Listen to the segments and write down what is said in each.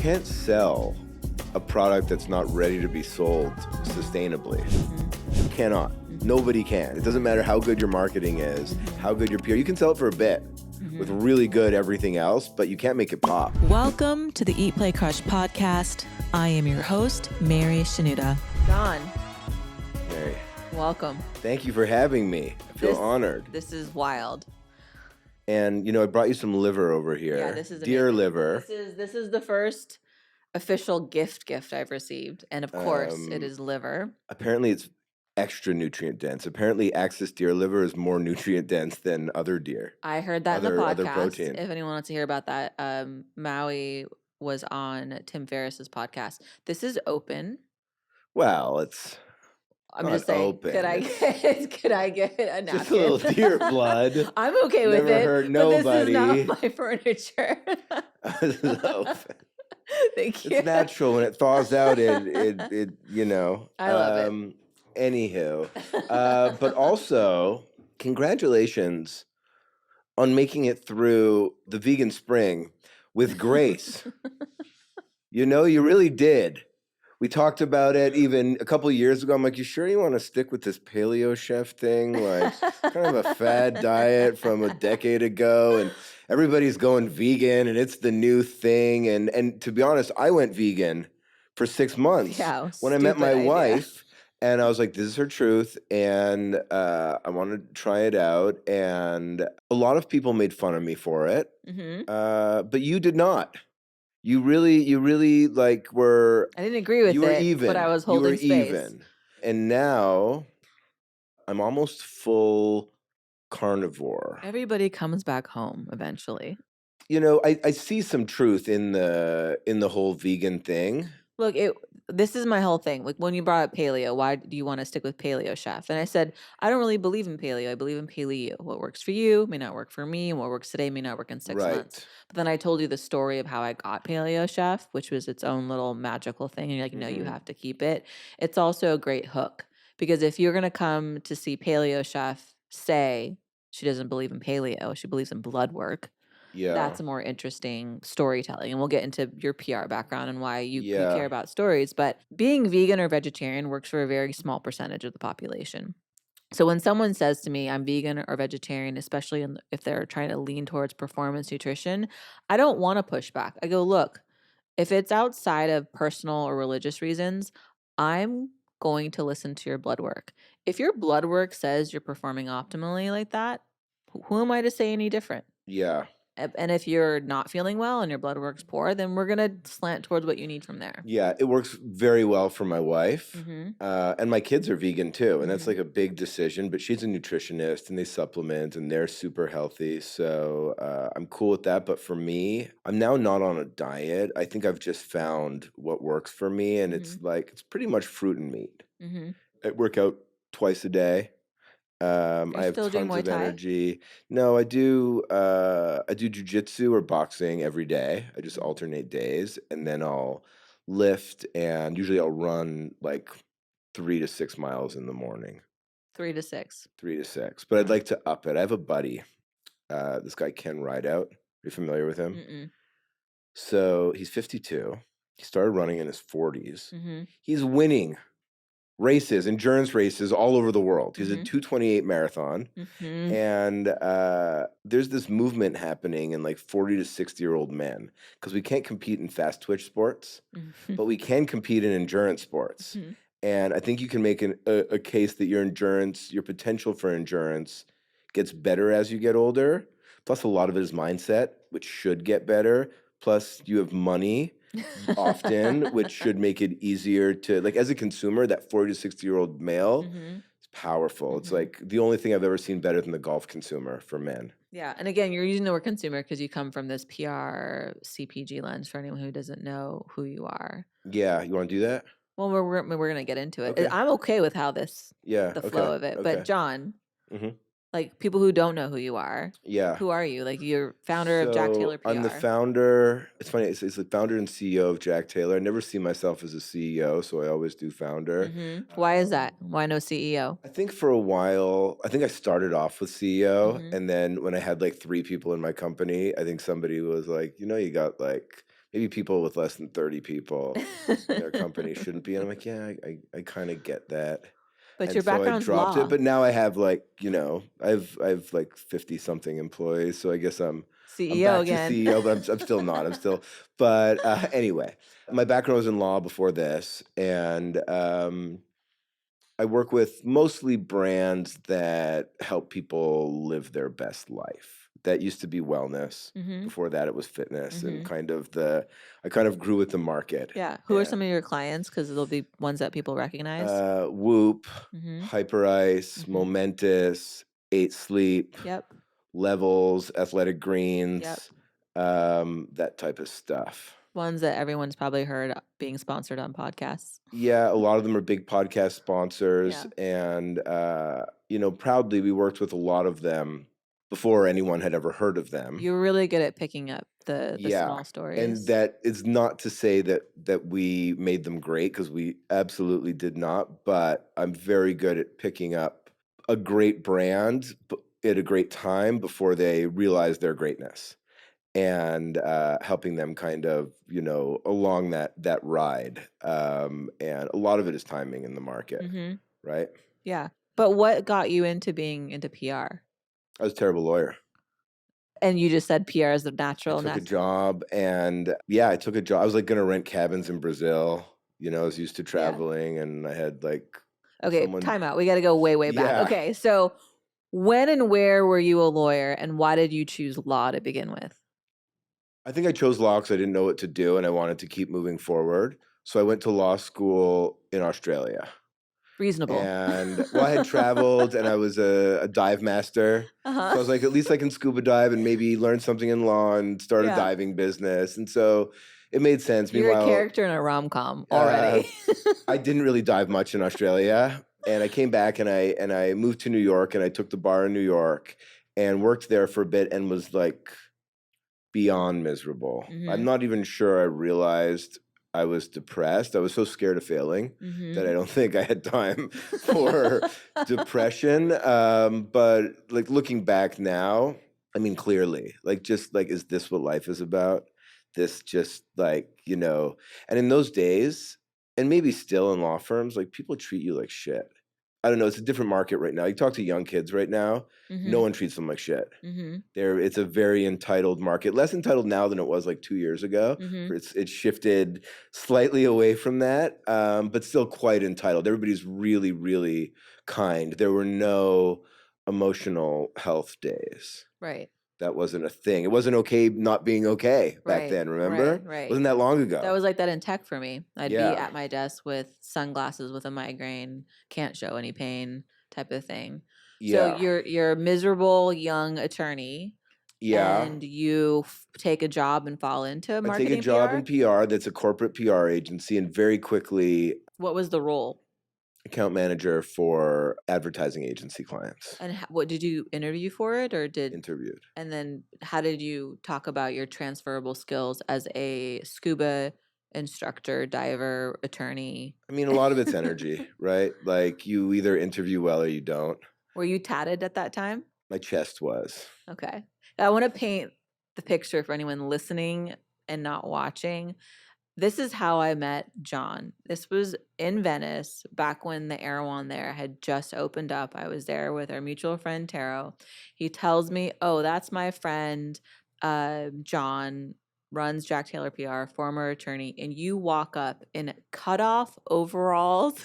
can't sell a product that's not ready to be sold sustainably. You cannot. Nobody can. It doesn't matter how good your marketing is, how good your PR. You can sell it for a bit with really good everything else, but you can't make it pop. Welcome to the Eat, Play, Crush podcast. I am your host, Mary Shanuda. Jon, Mary, welcome. thank you for having me. I feel honored. This is wild. And, you know, I brought you some liver over here. Yeah, this is deer amazing. liver. This is the first official gift I've received, and of course, it is liver. Apparently, it's extra nutrient dense. Apparently, Axis deer liver is more nutrient dense than other deer. I heard that in the Other podcast. protein. If anyone wants to hear about that, Maui was on Tim Ferriss's podcast. This is open. Well, it's I'm not just saying. open. Could I get a napkin? just a little deer blood. I'm okay with Never it. hurt But nobody. this is not my furniture. This is open. Thank you. It's natural when it thaws out. It you know. I love it. Anywho, but also congratulations on making it through the vegan spring with grace. You know, you really did. We talked about it even a couple of years ago. I'm like, you sure you want to stick with this paleo chef thing? Like, kind of a fad diet from a decade ago, and everybody's going vegan, and it's the new thing. And to be honest, I went vegan for 6 months when I met my wife, and I was like, this is her truth, and I want to try it out. And a lot of people made fun of me for it, but you did not. You really like were. I didn't agree with you were it, even. but I was holding you were space. even. And now I'm almost full carnivore. Everybody comes back home eventually. You know, I see some truth in the whole vegan thing. Look, this is my whole thing. Like when you brought up paleo, why do you want to stick with paleo, chef? And I said, I don't really believe in paleo. I believe in paleo. What works for you may not work for me, and what works today may not work in 6 months. But then I told you the story of how I got paleo, chef, which was its own little magical thing. And you're like, no, you have to keep it. It's also a great hook because if you're going to come to see paleo chef say she doesn't believe in paleo, she believes in blood work. Yeah. That's a more interesting storytelling. And we'll get into your PR background and why you care about stories. But being vegan or vegetarian works for a very small percentage of the population. So when someone says to me, I'm vegan or vegetarian, especially if they're trying to lean towards performance nutrition, I don't want to push back. I go, look, if it's outside of personal or religious reasons, I'm going to listen to your blood work. If your blood work says you're performing optimally like that, who am I to say any different? Yeah. And if you're not feeling well and your blood work's poor, then we're going to slant towards what you need from there. Yeah, it works very well for my wife. And my kids are vegan too. And that's like a big decision. But she's a nutritionist and they supplement and they're super healthy. So I'm cool with that. But for me, I'm now not on a diet. I think I've just found what works for me. And it's like, it's pretty much fruit and meat. I work out twice a day. I have tons of energy. No, I do jujitsu or boxing every day. I just alternate days, and then I'll lift, and usually I'll run like 3 to 6 miles in the morning. 3 to 6. 3 to 6. But I'd like to up it. I have a buddy, this guy Ken Rideout. Are you familiar with him? So he's 52. He started running in his 40s. He's winning races, endurance races all over the world. He's a 2:28 marathon. And there's this movement happening in like 40 to 60-year-old men because we can't compete in fast twitch sports, but we can compete in endurance sports. And I think you can make a case that your potential for endurance gets better as you get older. Plus a lot of it is mindset, which should get better. Plus you have money often, which should make it easier to, like, as a consumer, that 40 to 60-year-old male is powerful. It's like the only thing I've ever seen better than the golf consumer for men. Yeah. And again, you're using the word consumer because you come from this PR CPG lens for anyone who doesn't know who you are. Yeah. You want to do that? Well, we're going to get into it. Okay. I'm okay with how the flow of it. But Jon, like people who don't know who you are. Yeah. Who are you? Like you're founder of Jack Taylor PR. I'm the founder. It's funny. It's the founder and CEO of Jack Taylor. I never see myself as a CEO, so I always do founder. Why is that? Why no CEO? I think for a while, I think I started off with CEO. And then when I had like 3 people in my company, I think somebody was like, you know, you got like maybe people with less than 30 people in their company shouldn't be. And I'm like, yeah, I kind of get that. But and your so I background's dropped law. it. But now I have like, I've like 50 something employees. So I guess I'm CEO back again. to CEO, but I'm still not. But anyway, my background was in law before this. And I work with mostly brands that help people live their best life. That used to be wellness. Before that, it was fitness, and I kind of grew with the market. Yeah. Who are some of your clients? Because it'll be ones that people recognize. Whoop, Hyper Ice, Momentous, 8 Sleep, Levels, Athletic Greens, that type of stuff. Ones that everyone's probably heard being sponsored on podcasts. Yeah, a lot of them are big podcast sponsors. And, proudly, we worked with a lot of them before anyone had ever heard of them. You're really good at picking up the small stories. And that is not to say that we made them great, because we absolutely did not. But I'm very good at picking up a great brand at a great time before they realize their greatness. And helping them kind of, along that ride. And a lot of it is timing in the market, right? Yeah. But what got you into being into PR? I was a terrible lawyer. And you just said PR is the natural. I took a job, and I took a job. I was like going to rent cabins in Brazil. I was used to traveling, and I had like. Okay, time out. We got to go way back. Okay, so when and where were you a lawyer, and why did you choose law to begin with? I think I chose law because I didn't know what to do, and I wanted to keep moving forward. So I went to law school in Australia. Reasonable. And I had traveled, and I was a dive master. So I was like, at least I can scuba dive and maybe learn something in law and start a diving business. And so it made sense. You're a character in a rom-com already. I didn't really dive much in Australia. And I came back, and I moved to New York, and I took the bar in New York and worked there for a bit, and was like beyond miserable. I'm not even sure I realized I was depressed. I was so scared of failing that I don't think I had time for depression. But like looking back now, I mean, clearly, like, just like, is this what life is about? This just like, and in those days, and maybe still in law firms, like, people treat you like shit. I don't know. It's a different market right now. You talk to young kids right now, no one treats them like shit. It's a very entitled market, less entitled now than it was like 2 years ago. It's shifted slightly away from that, but still quite entitled. Everybody's really, really kind. There were no emotional health days. Right. That wasn't a thing. It wasn't okay not being okay back then, remember? Right. Wasn't that long ago. That was like that in tech for me. I'd be at my desk with sunglasses with a migraine, can't show any pain type of thing. So you're a miserable young attorney. And you take a job and fall into marketing. I take a job in PR that's a corporate PR agency, and very quickly. What was the role? Account manager for advertising agency clients. And what did you interview for it, or interviewed? And then how did you talk about your transferable skills as a scuba instructor, diver, attorney? I mean, a lot of it's energy, right? Like, you either interview well or you don't. Were you tatted at that time? My chest was. Okay. I want to paint the picture for anyone listening and not watching. This is how I met Jon. This was in Venice, back when the Erewhon there had just opened up. I was there with our mutual friend, Taro. He tells me, oh, that's my friend, Jon, runs Jack Taylor PR, former attorney. And you walk up in cutoff overalls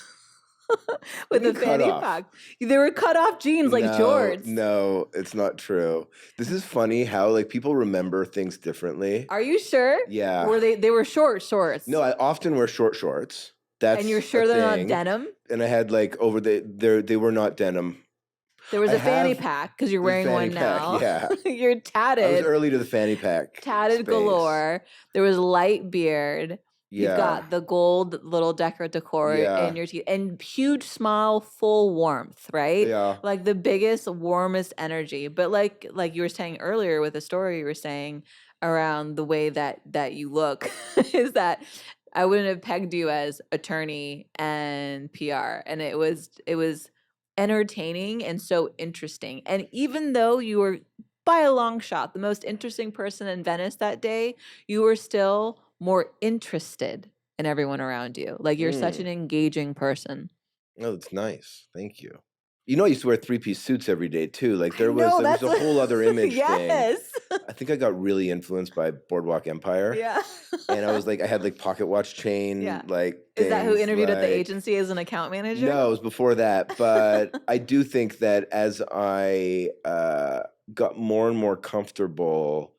with a fanny pack. They were cut off jeans like George. No, it's not true. This is funny how like people remember things differently. Are you sure? Yeah. Were they were short shorts? No, I often wear short shorts. That's and you're sure they're not denim? And I had like they were not denim. There was a fanny pack because you're wearing one now. Yeah. You're tatted. I was early to the fanny pack. Tatted galore. There was light beard. You've got the gold little decor in your teeth, and huge smile, full warmth, right? Yeah. Like the biggest, warmest energy. But like you were saying earlier with the story you were saying around the way that you look is that I wouldn't have pegged you as attorney and PR. And it was entertaining and so interesting. And even though you were by a long shot the most interesting person in Venice that day, you were still more interested in everyone around you. Like you're such an engaging person. Oh, that's nice. Thank you. You know, I used to wear 3-piece suits every day too. Like there I know, was a whole other image thing. yes. I think I got really influenced by Boardwalk Empire. Yeah. And I was like, I had like pocket watch chain, Yeah. like Is that who things, interviewed at the like- agency as an account manager? No, it was before that. But I do think that as I got more and more comfortable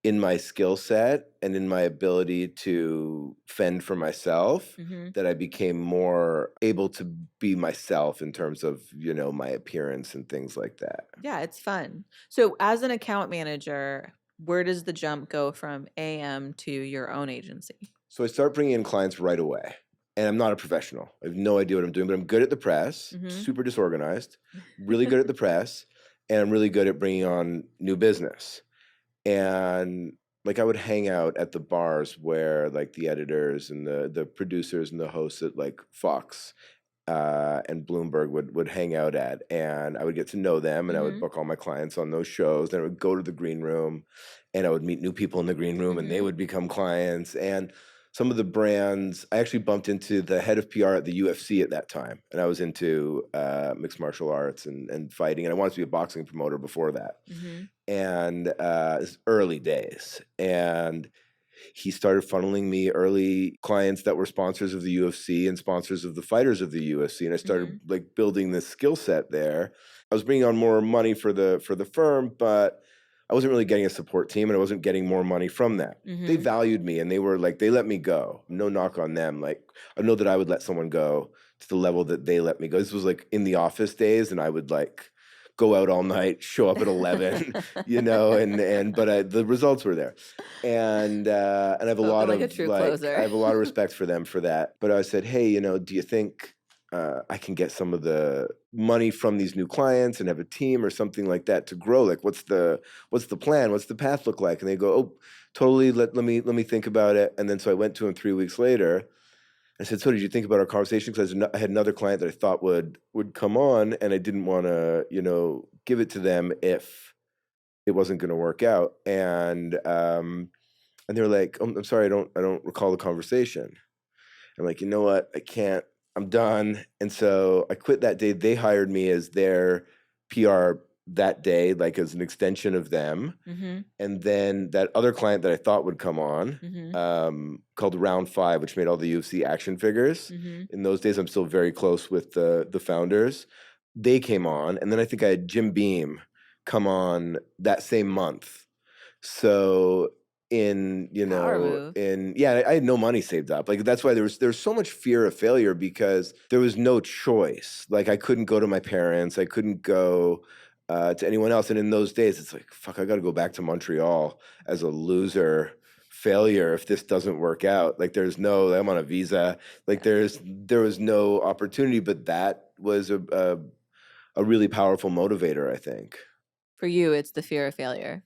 in my skill set and in my ability to fend for myself, that I became more able to be myself in terms of, you know, my appearance and things like that. Yeah, it's fun. So as an account manager, where does the jump go from AM to your own agency? So I start bringing in clients right away. And I'm not a professional. I have no idea what I'm doing, but I'm good at the press, super disorganized, really good at the press, and I'm really good at bringing on new business. And like I would hang out at the bars where like the editors and the producers and the hosts at like Fox and Bloomberg would hang out at, and I would get to know them, and I would book all my clients on those shows. Then I would go to the green room, and I would meet new people in the green room, and they would become clients. And some of the brands, I actually bumped into the head of PR at the UFC at that time, and I was into mixed martial arts and fighting, and I wanted to be a boxing promoter before that. And it's early days, and he started funneling me early clients that were sponsors of the UFC and sponsors of the fighters of the UFC, and I started like building this skill set there. I was bringing on more money for the firm, but I wasn't really getting a support team, and I wasn't getting more money from that. They valued me, and they were like, they let me go. No knock on them. Like, I know that I would let someone go to the level that they let me go. This was like in the office days, and I would like go out all night, show up at 11, you know, but the results were there. And I have a lot of I have a lot of respect for them for that. But I said, hey, you know, do you think I can get some of the money from these new clients and have a team or something like that to grow? Like, what's the plan? What's the path look like? And they go, oh, totally. Let me think about it. And then so I went to him 3 weeks later. I said, so did you think about our conversation? Because I had another client that I thought would come on, and I didn't want to, you know, give it to them if it wasn't going to work out. And they were like, oh, I'm sorry, I don't recall the conversation. I'm like, you know what? I can't. I'm done. And so I quit that day. They hired me as their PR that day, like as an extension of them. And then that other client that I thought would come on, called Round 5, which made all the UFC action figures. In those days, I'm still very close with the founders. They came on, and then I think I had Jim Beam come on that same month. So I had no money saved up. Like that's why there was so much fear of failure, because there was no choice. Like I couldn't go to my parents. I couldn't go to anyone else. And in those days, it's like, fuck, I got to go back to Montreal as a loser failure if this doesn't work out. Like I'm on a visa. Like there was no opportunity, but that was a really powerful motivator, I think. For you, it's the fear of failure.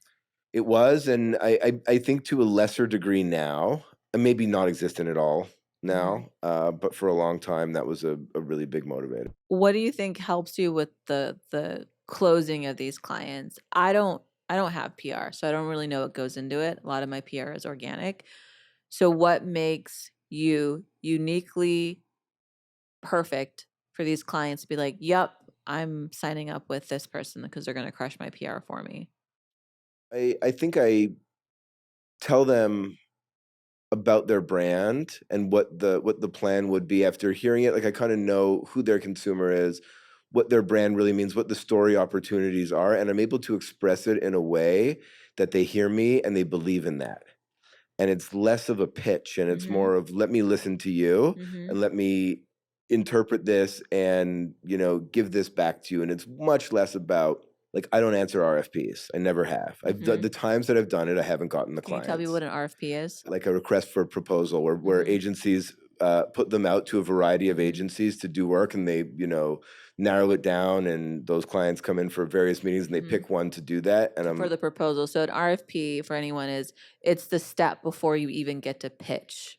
It was, and I think to a lesser degree now, and maybe not existent at all now, but for a long time, that was a really big motivator. What do you think helps you with the closing of these clients? I don't have PR, so I don't really know what goes into it. A lot of my PR is organic. So what makes you uniquely perfect for these clients to be like, yep, I'm signing up with this person because they're going to crush my PR for me? I think I tell them about their brand and what the plan would be after hearing it. Like I kind of know who their consumer is, what their brand really means, what the story opportunities are, and I'm able to express it in a way that they hear me and they believe in that. And it's less of a pitch, and it's more of, let me listen to you and let me interpret this and, you know, give this back to you. And it's much less about, like, I don't answer RFPs. I never have. I've done the times that I've done it, I haven't gotten the clients. Can you tell me what an RFP is? Like a request for a proposal, where agencies put them out to a variety of agencies to do work, and they, you know, narrow it down, and those clients come in for various meetings, and they pick one to do that. And for the proposal. So an RFP for anyone it's the step before you even get to pitch.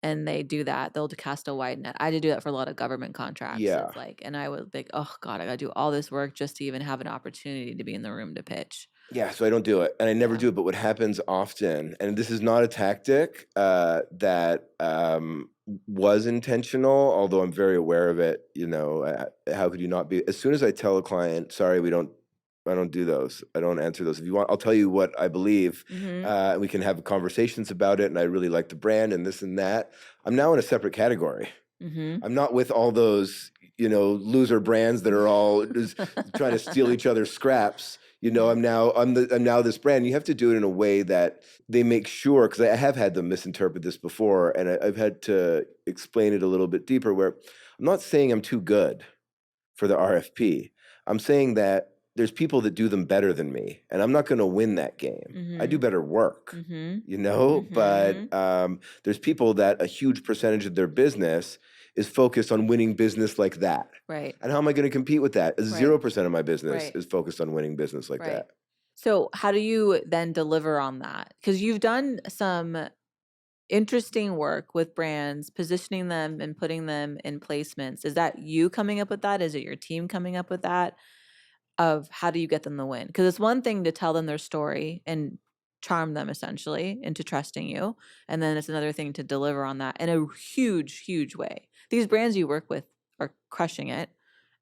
And they do that. They'll cast a wide net. I had to do that for a lot of government contracts. Yeah. And I would think, oh God, I got to do all this work just to even have an opportunity to be in the room to pitch. Yeah, so I don't do it, and I never do it. But what happens often, and this is not a tactic that was intentional, although I'm very aware of it. How could you not be? As soon as I tell a client, sorry, I don't do those. I don't answer those. If you want, I'll tell you what I believe, and we can have conversations about it. And I really like the brand and this and that. I'm now in a separate category. I'm not with all those, loser brands that are all just trying to steal each other's scraps. I'm now this brand. You have to do it in a way that they make sure, because I have had them misinterpret this before, and I've had to explain it a little bit deeper, where I'm not saying I'm too good for the RFP. I'm saying that there's people that do them better than me, and I'm not going to win that game. I do better work, but there's people that a huge percentage of their business is focused on winning business like that. Right. And how am I going to compete with that? 0% of my business is focused on winning business like that. So how do you then deliver on that? Because you've done some interesting work with brands, positioning them and putting them in placements. Is that you coming up with that? Is it your team coming up with that? Of how do you get them to win? Because it's one thing to tell them their story and charm them essentially into trusting you. And then it's another thing to deliver on that in a huge, huge way. These brands you work with are crushing it.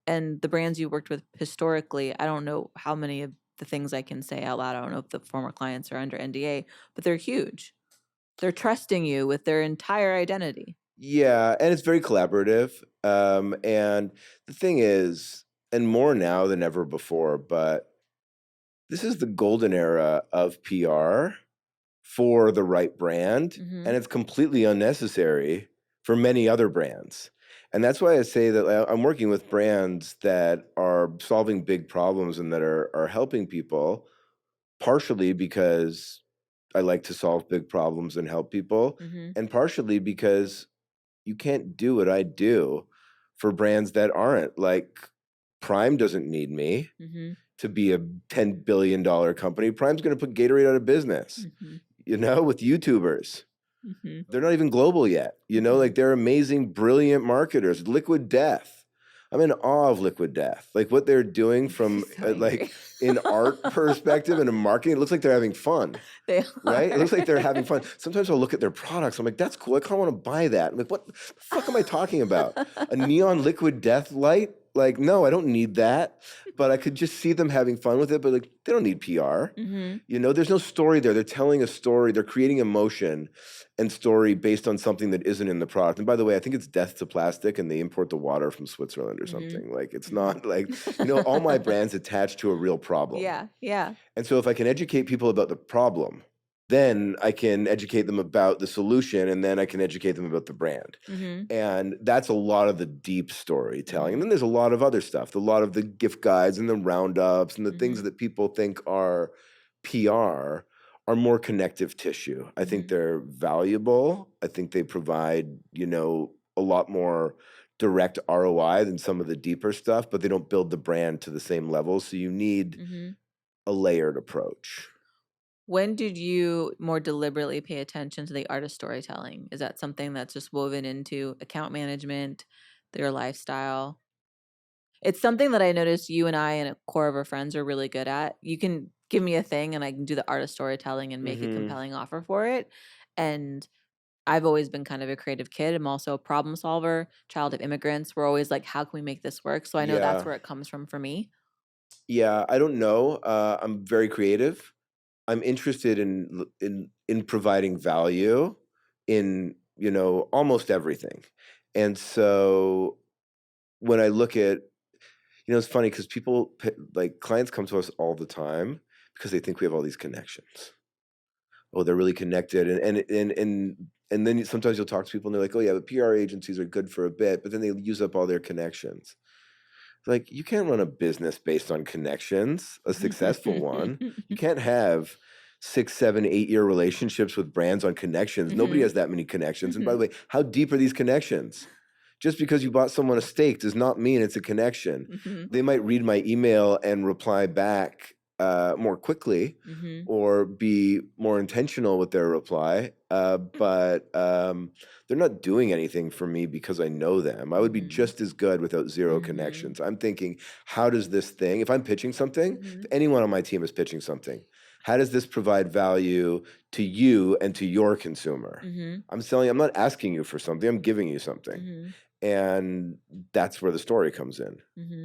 And the brands you worked with historically, I don't know how many of the things I can say out loud. I don't know if the former clients are under NDA, but they're huge. They're trusting you with their entire identity. Yeah, and it's very collaborative. And the thing is, and more now than ever before, but this is the golden era of PR for the right brand, and it's completely unnecessary for many other brands. And that's why I say that I'm working with brands that are solving big problems and that are helping people, partially because I like to solve big problems and help people, and partially because you can't do what I do for brands that aren't. Like, Prime doesn't need me to be a $10 billion company. Prime's going to put Gatorade out of business, with YouTubers. They're not even global yet, like they're amazing, brilliant marketers. Liquid Death. I'm in awe of Liquid Death. Like what they're doing from in art perspective and in marketing, it looks like they're having fun. Right? It looks like they're having fun. Sometimes I'll look at their products. I'm like, that's cool. I kind of want to buy that. I'm like, what the fuck am I talking about? A neon Liquid Death light? Like, no, I don't need that. But I could just see them having fun with it. But like, they don't need PR. There's no story there. They're telling a story. They're creating emotion and story based on something that isn't in the product. And by the way, I think it's death to plastic, and they import the water from Switzerland or something. Like, it's not like, all my brands attached to a real problem. Yeah. And so if I can educate people about the problem, then I can educate them about the solution, and then I can educate them about the brand. And that's a lot of the deep storytelling. And then there's a lot of other stuff, a lot of the gift guides and the roundups and the things that people think are PR are more connective tissue. I think they're valuable. I think they provide, a lot more direct ROI than some of the deeper stuff, but they don't build the brand to the same level. So you need a layered approach. When did you more deliberately pay attention to the art of storytelling? Is that something that's just woven into account management, their lifestyle? It's something that I noticed you and I and a core of our friends are really good at. You can give me a thing and I can do the art of storytelling and make a compelling offer for it. And I've always been kind of a creative kid. I'm also a problem solver, child of immigrants. We're always like, how can we make this work? So I know that's where it comes from for me. Yeah, I don't know. I'm very creative. I'm interested in providing value in, almost everything. And so when I look at, it's funny because clients come to us all the time because they think we have all these connections. Oh, they're really connected. And then sometimes you'll talk to people and they're like, oh yeah, the PR agencies are good for a bit, but then they use up all their connections. Like, you can't run a business based on connections, a successful one. You can't have 6, 7, 8 year relationships with brands on connections. Nobody has that many connections. And by the way, how deep are these connections? Just because you bought someone a steak does not mean it's a connection. They might read my email and reply back more quickly or be more intentional with their reply, but they're not doing anything for me because I know them. I would be just as good without zero connections. I'm thinking, how does this thing, if I'm pitching something, if anyone on my team is pitching something, how does this provide value to you and to your consumer? I'm not asking you for something, I'm giving you something. And that's where the story comes in.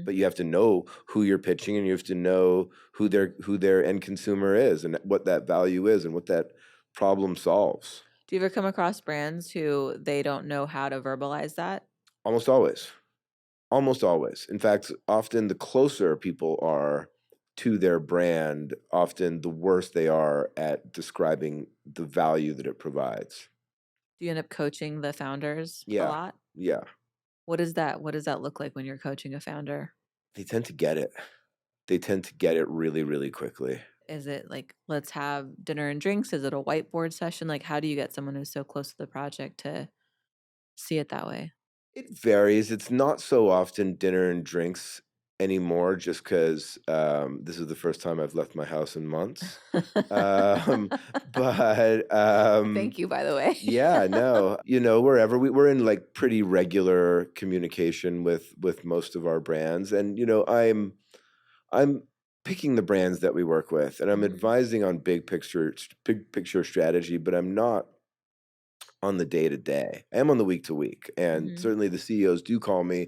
But you have to know who you're pitching, and you have to know who their end consumer is, and what that value is, and what that problem solves. Do you ever come across brands who they don't know how to verbalize that? Almost always. Almost always. In fact, often the closer people are to their brand, often the worse they are at describing the value that it provides. Do you end up coaching the founders a Yeah. lot? Yeah. What does that look like when you're coaching a founder? They tend to get it. They tend to get it really, really quickly. Is it like, let's have dinner and drinks? Is it a whiteboard session? Like, how do you get someone who's so close to the project to see it that way? It varies. It's not so often dinner and drinks anymore, just because this is the first time I've left my house in months. But Thank you, by the way. yeah, no, wherever we're in like pretty regular communication with most of our brands, and I'm picking the brands that we work with, and I'm advising on big picture strategy, but I'm not on the day to day. I am on the week to week, and certainly the CEOs do call me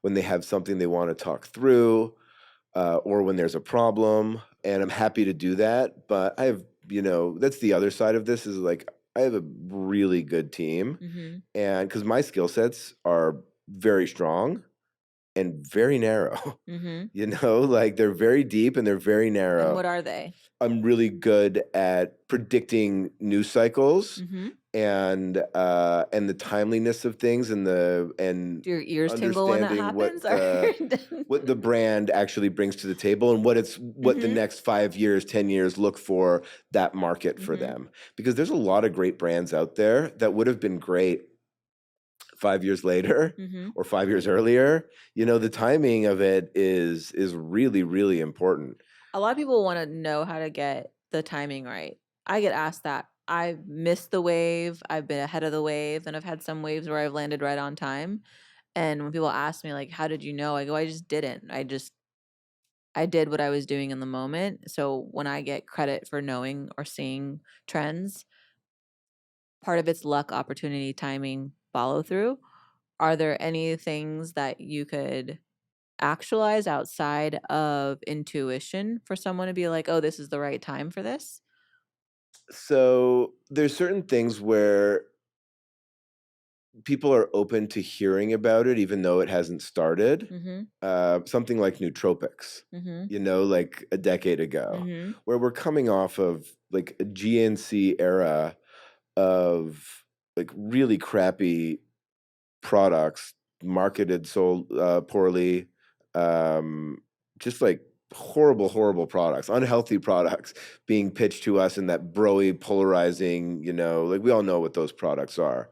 when they have something they want to talk through, or when there's a problem, and I'm happy to do that. But I have, that's the other side of this, is like I have a really good team, and because my skill sets are very strong and very narrow, like they're very deep and they're very narrow. And what are they? I'm really good at predicting news cycles and the timeliness of things, and Do your ears tingle when that happens? What the brand actually brings to the table, and what the next 5 years, 10 years look for that market for them. Because there's a lot of great brands out there that would have been great 5 years later or 5 years earlier. The timing of it is really, really important. A lot of people want to know how to get the timing right. I get asked that. I've missed the wave. I've been ahead of the wave, and I've had some waves where I've landed right on time. And when people ask me, like, how did you know? I go, I just didn't. I did what I was doing in the moment. So when I get credit for knowing or seeing trends, part of it's luck, opportunity, timing, follow through. Are there any things that you could actualize outside of intuition for someone to be like, oh, this is the right time for this? So there's certain things where people are open to hearing about it, even though it hasn't started. Something like nootropics, like a decade ago, where we're coming off of like a GNC era of like really crappy products marketed so poorly, just like horrible products, unhealthy products being pitched to us in that broy polarizing, like we all know what those products are.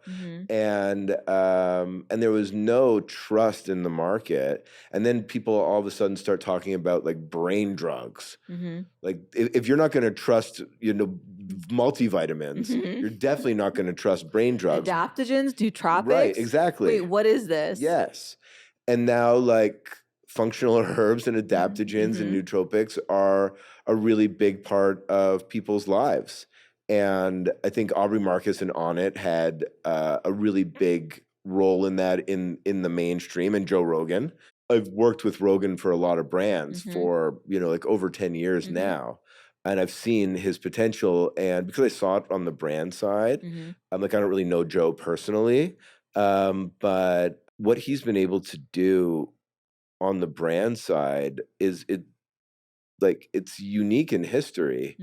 And there was no trust in the market, and then people all of a sudden start talking about like brain drugs. Like if you're not going to trust multivitamins, you're definitely not going to trust brain drugs. Adaptogens, nootropics, right? Exactly. Wait, what is this? Yes. And now like functional herbs and adaptogens and nootropics are a really big part of people's lives. And I think Aubrey Marcus and Onnit had a really big role in that in the mainstream, and Joe Rogan. I've worked with Rogan for a lot of brands for, like over 10 years now. And I've seen his potential, and because I saw it on the brand side, I'm like, I don't really know Joe personally, but what he's been able to do on the brand side is it's unique in history.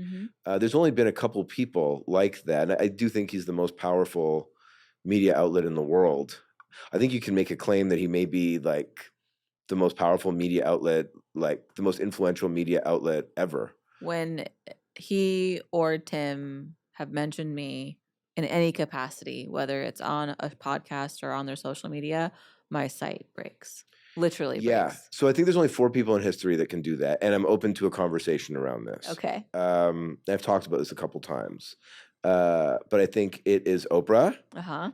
There's only been a couple people like that, and I do think he's the most powerful media outlet in the world. I think you can make a claim that he may be like the most powerful media outlet, like the most influential media outlet ever. When he or Tim have mentioned me in any capacity, whether it's on a podcast or on their social media, my site breaks. literally Yeah. breaks. So I think there's only 4 people in history that can do that. And I'm open to a conversation around this. Okay. I've talked about this a couple times. But I think it is Oprah.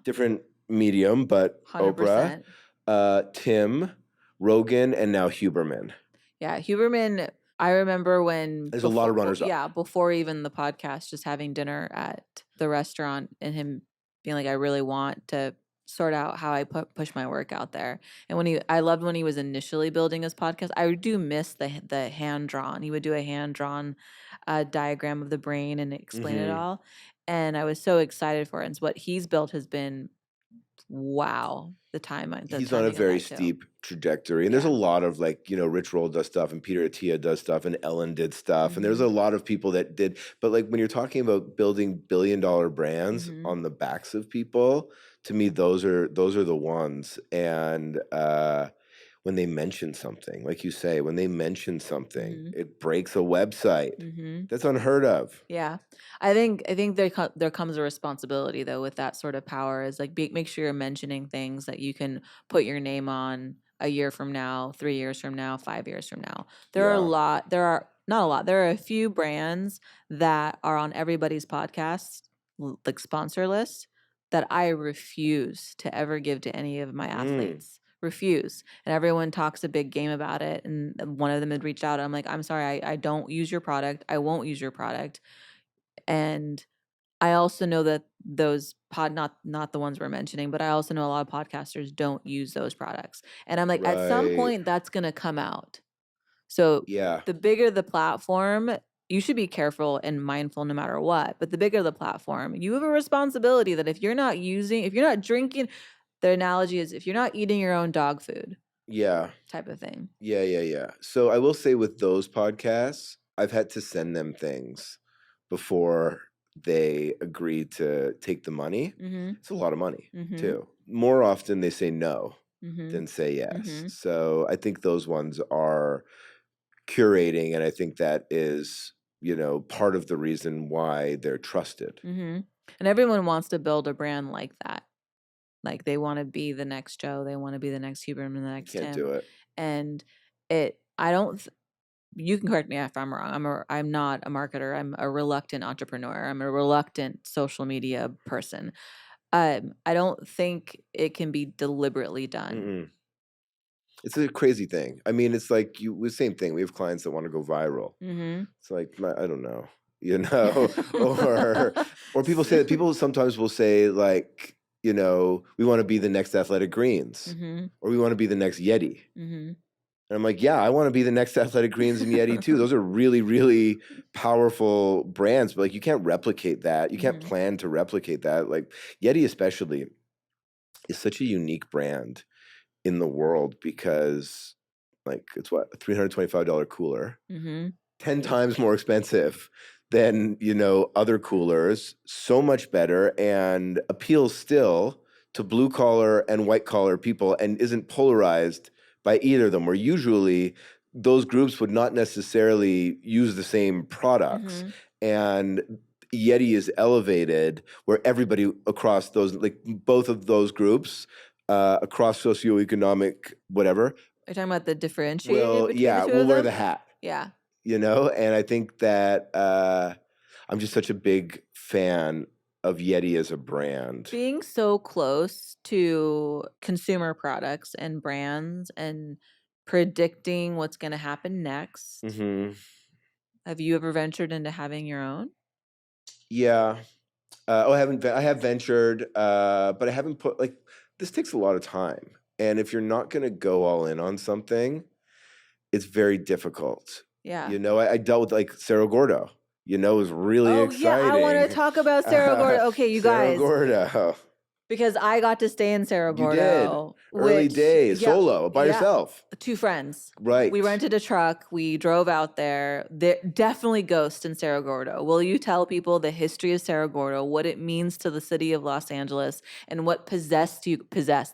Different medium, but 100%. Oprah, Tim, Rogan, and now Huberman. Yeah, Huberman, I remember when... There's a lot of runners up. Yeah, before even the podcast, just having dinner at the restaurant and him being like, I really want to sort out how I push my work out there. And I loved when he was initially building his podcast. I do miss the hand-drawn. He would do a hand-drawn diagram of the brain and explain it all. And I was so excited for it. And so what he's built has been... wow, he's on a very steep trajectory, and there's a lot of like, Rich Roll does stuff, and Peter Attia does stuff, and Ellen did stuff, and there's a lot of people that did. But like when you're talking about building billion-dollar brands on the backs of people, to me those are the ones. And when they mention something, like you say, it breaks a website. That's unheard of. Yeah. I think there comes a responsibility though with that sort of power, is like make sure you're mentioning things that you can put your name on a year from now, 3 years from now, 5 years from now. There are a few brands that are on everybody's podcast, like sponsor list, that I refuse to ever give to any of my athletes. Refuse. And everyone talks a big game about it. And one of them had reached out. I'm like, I'm sorry, I don't use your product. I won't use your product. And I also know that those not the ones we're mentioning, but I also know a lot of podcasters don't use those products. And I'm like, at some point that's going to come out. So the bigger the platform, you should be careful and mindful no matter what. But the bigger the platform, you have a responsibility that if you're not drinking, the analogy is if you're not eating your own dog food. Yeah. Type of thing. Yeah. So I will say with those podcasts, I've had to send them things before they agree to take the money. It's a lot of money too. More often they say no than say yes. So I think those ones are curating, and I think that is, part of the reason why they're trusted. And everyone wants to build a brand like that. Like they want to be the next Joe, they want to be the next Huberman, the next Tim. Can't do it. And you can correct me if I'm wrong. I'm not a marketer. I'm a reluctant entrepreneur. I'm a reluctant social media person. I don't think it can be deliberately done. It's a crazy thing. I mean, it's like the same thing. We have clients that want to go viral. It's like, I don't know, or people sometimes will say like, we want to be the next Athletic Greens, or we want to be the next Yeti. And I'm like, yeah, I want to be the next Athletic Greens and Yeti too. Those are really, really powerful brands, but like you can't replicate that. You can't plan to replicate that. Like Yeti especially is such a unique brand in the world because like it's a $325 cooler, 10 times more expensive than, other coolers, so much better, and appeals still to blue collar and white collar people and isn't polarized by either of them, where usually those groups would not necessarily use the same products. And Yeti is elevated where everybody across those, like both of those groups, across socioeconomic whatever. Are you talking about the differentiated between the two we'll of wear them? the hat. Yeah. And I think that I'm just such a big fan of Yeti as a brand. Being so close to consumer products and brands and predicting what's going to happen next. Have you ever ventured into having your own? Yeah. I have ventured, but I haven't put this takes a lot of time. And if you're not going to go all in on something, it's very difficult. Yeah. I dealt with like Cerro Gordo. It was really exciting. Yeah, I want to talk about Cerro Gordo. Okay, you guys. Cerro Gordo. Because I got to stay in Cerro Gordo. You did. Early days, solo, by yourself. 2 friends. Right. We rented a truck. We drove out there. There definitely ghosts in Cerro Gordo. Will you tell people the history of Cerro Gordo, what it means to the city of Los Angeles, and what possessed you guys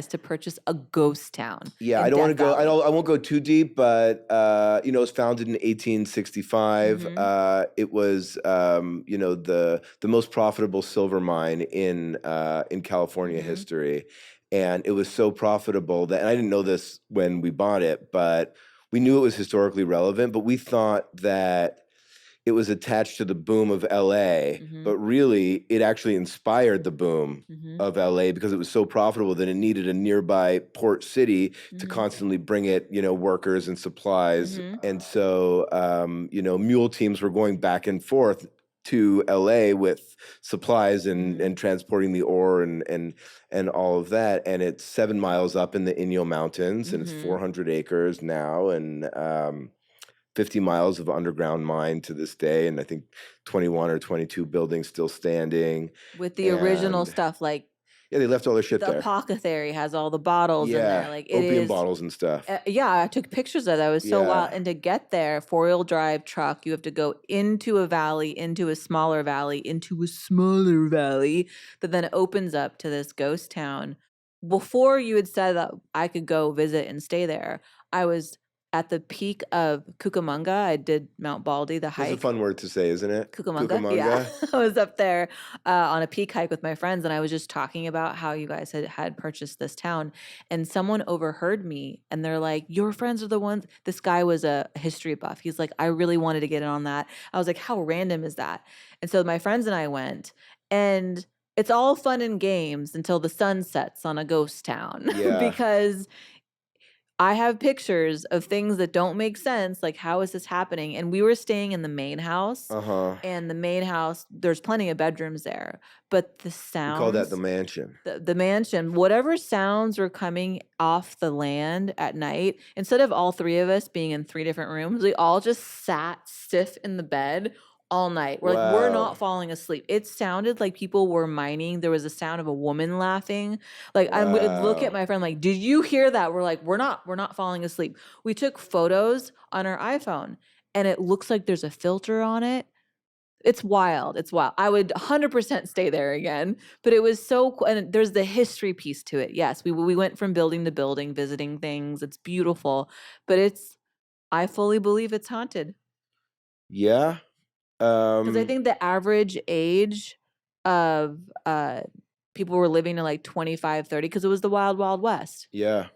to purchase a ghost town? Yeah, I don't want to go. I won't go too deep, but it was founded in 1865. It was the most profitable silver mine in California history. And it was so profitable that, and I didn't know this when we bought it, but we knew it was historically relevant, but we thought that it was attached to the boom of LA, but really it actually inspired the boom of LA because it was so profitable that it needed a nearby port city to constantly bring it, workers and supplies. And so, mule teams were going back and forth to LA with supplies and transporting the ore and all of that. And it's 7 miles up in the Inyo Mountains and it's 400 acres now. And, 50 miles of underground mine to this day, and I think 21 or 22 buildings still standing. With the original stuff, like they left all their shit there. The apothecary has all the bottles in there. Like opium bottles and stuff. I took pictures of that. It was so wild. And to get there, 4-wheel drive truck, you have to go into a valley, into a smaller valley, into a smaller valley that then opens up to this ghost town. Before you had said that I could go visit and stay there, I was at the peak of Cucamonga. I did Mount Baldy, the hike. It's a fun word to say, isn't it? Cucamonga. Yeah. I was up there on a peak hike with my friends, and I was just talking about how you guys had purchased this town. And someone overheard me, and they're like, your friends are the ones. This guy was a history buff. He's like, I really wanted to get in on that. I was like, how random is that? And so my friends and I went, and it's all fun and games until the sun sets on a ghost town. Because I have pictures of things that don't make sense. Like, how is this happening? And we were staying in the main house. And the main house, there's plenty of bedrooms there. But the sounds. We call that the mansion. The mansion. Whatever sounds were coming off the land at night, instead of all three of us being in 3 different rooms, we all just sat stiff in the bed all night. We're like, we're not falling asleep. It sounded like people were mining. There was a sound of a woman laughing. Like, I would look at my friend like, did you hear that? We're like, we're not falling asleep. We took photos on our iPhone and it looks like there's a filter on it. It's wild. It's wild. I would 100% stay there again, but it was so cool. And there's the history piece to it. Yes, we went from building to building, visiting things. It's beautiful, but I fully believe it's haunted. Yeah. Because I think the average age of people were living to like 25, 30 because it was the wild, wild west. Yeah.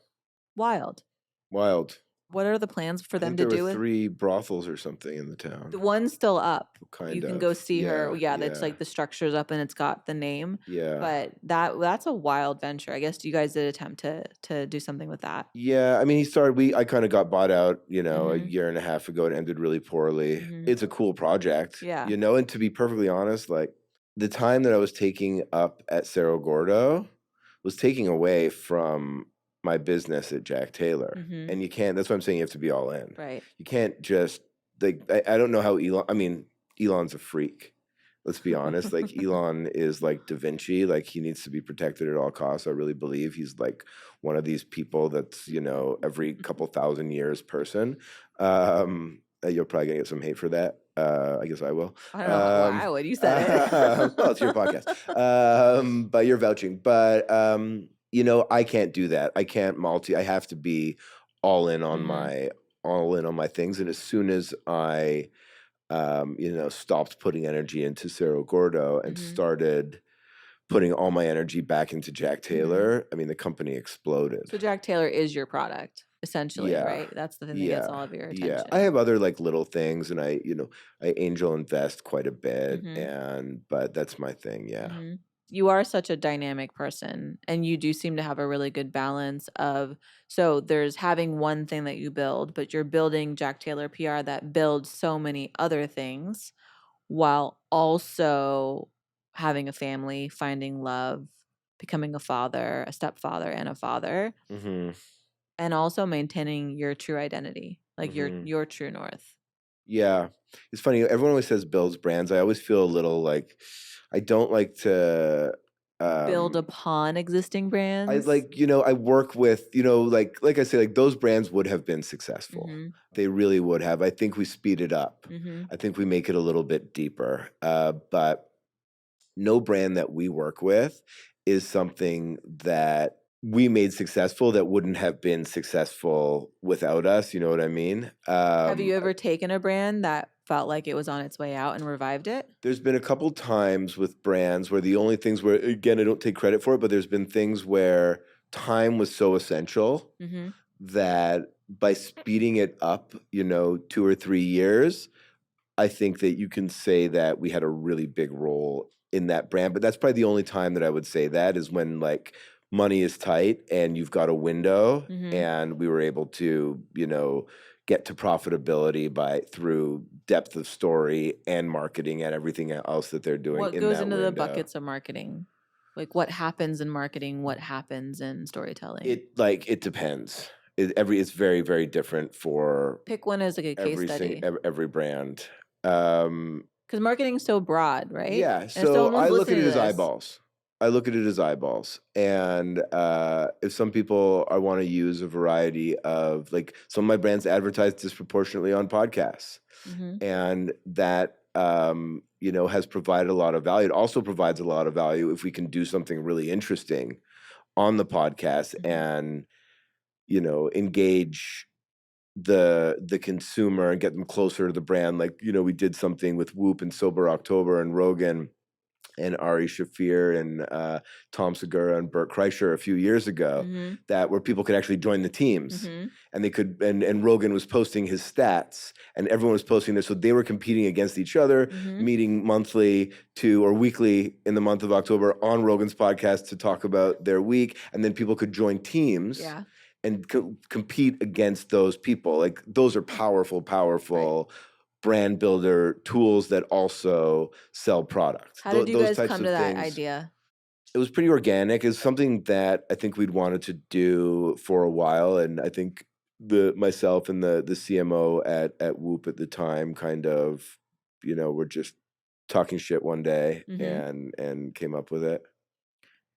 Wild. What are the plans for them to do? There were 3 brothels or something in the town. The one's still up. You can go see her. Yeah, that's like the structure's up and it's got the name. Yeah. But that's a wild venture. I guess you guys did attempt to do something with that. Yeah, I mean, I kind of got bought out, a year and a half ago. It ended really poorly. It's a cool project. Yeah. And to be perfectly honest, like the time that I was taking up at Cerro Gordo was taking away from my business at Jack Taylor. And that's what I'm saying, you have to be all in. Right. You can't just, like, I don't know how Elon's a freak. Let's be honest. Like, Elon is like Da Vinci. Like, he needs to be protected at all costs. I really believe he's like one of these people that's, every couple thousand years person. You're probably gonna get some hate for that. I guess I will. I don't know why would. You said it. Well, it's your podcast. But you're vouching. But I can't do that. I can't I have to be all in on my things. And as soon as I stopped putting energy into Cerro Gordo and started putting all my energy back into Jack Taylor, I mean, the company exploded. So Jack Taylor is your product, essentially, right? That's the thing that gets all of your attention. Yeah, I have other like little things, and I angel invest quite a bit, but that's my thing. Yeah. You are such a dynamic person, and you do seem to have a really good balance of, so there's having one thing that you build, but you're building Jack Taylor PR that builds so many other things while also having a family, finding love, becoming a father, a stepfather, and a father, and also maintaining your true identity, like your true north. Yeah. It's funny. Everyone always says builds brands. I always feel a little like, I don't like to build upon existing brands. I work with, like I say, like those brands would have been successful. They really would have. I think we speed it up. I think we make it a little bit deeper. But no brand that we work with is something that we made successful that wouldn't have been successful without us. You know what I mean? Have you ever taken a brand that felt like it was on its way out and revived it? There's been a couple times with brands where the only things where, again, I don't take credit for it, but there's been things where time was so essential that by speeding it up, 2 or 3 years, I think that you can say that we had a really big role in that brand. But that's probably the only time that I would say that is when like money is tight and you've got a window, and we were able to, get to profitability through depth of story and marketing and everything else that they're doing. What goes into the buckets of marketing? Like what happens in marketing? What happens in storytelling? It depends. It's very, very different for pick one as like a case study. Every brand. Because marketing is so broad, right? Yeah. So I look at it as eyeballs. And if some people want to use a variety of, like, some of my brands advertise disproportionately on podcasts, and that has provided a lot of value. It also provides a lot of value if we can do something really interesting on the podcast and engage the consumer and get them closer to the brand. Like, we did something with Whoop and Sober October and Rogan and Ari Shafir and Tom Segura and Bert Kreischer a few years ago, that where people could actually join the teams, and they could, and Rogan was posting his stats and everyone was posting this. So they were competing against each other, meeting monthly or weekly in the month of October on Rogan's podcast to talk about their week. And then people could join teams and compete against those people. Like, those are powerful brand builder tools that also sell products. How did you guys come to that idea? It was pretty organic. It's something that I think we'd wanted to do for a while, and I think myself and the CMO at Whoop at the time kind of, were just talking shit one day and came up with it.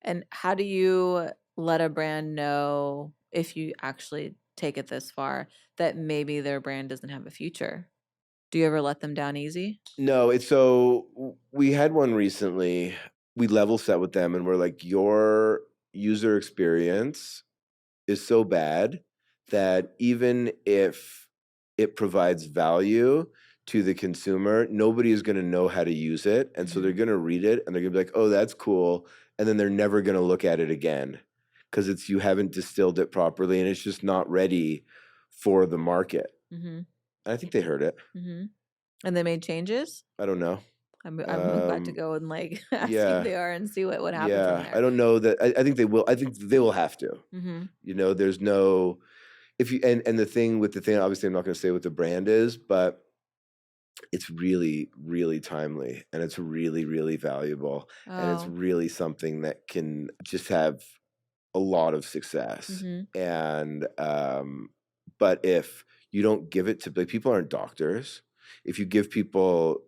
And how do you let a brand know, if you actually take it this far, that maybe their brand doesn't have a future? Do you ever let them down easy? No, so we had one recently. We level set with them and we're like, your user experience is so bad that even if it provides value to the consumer, nobody is going to know how to use it. And so they're going to read it and they're going to be like, oh, that's cool. And then they're never going to look at it again because you haven't distilled it properly and it's just not ready for the market. I think they heard it. And they made changes? I don't know. I'm about to go and like ask if they are and see what happens. Yeah, I don't know that. I think they will. I think they will have to. There's no, and the thing, obviously I'm not going to say what the brand is, but it's really, really timely and it's really, really valuable. And it's really something that can just have a lot of success. And, but if you don't give it to, like, people aren't doctors. If you give people,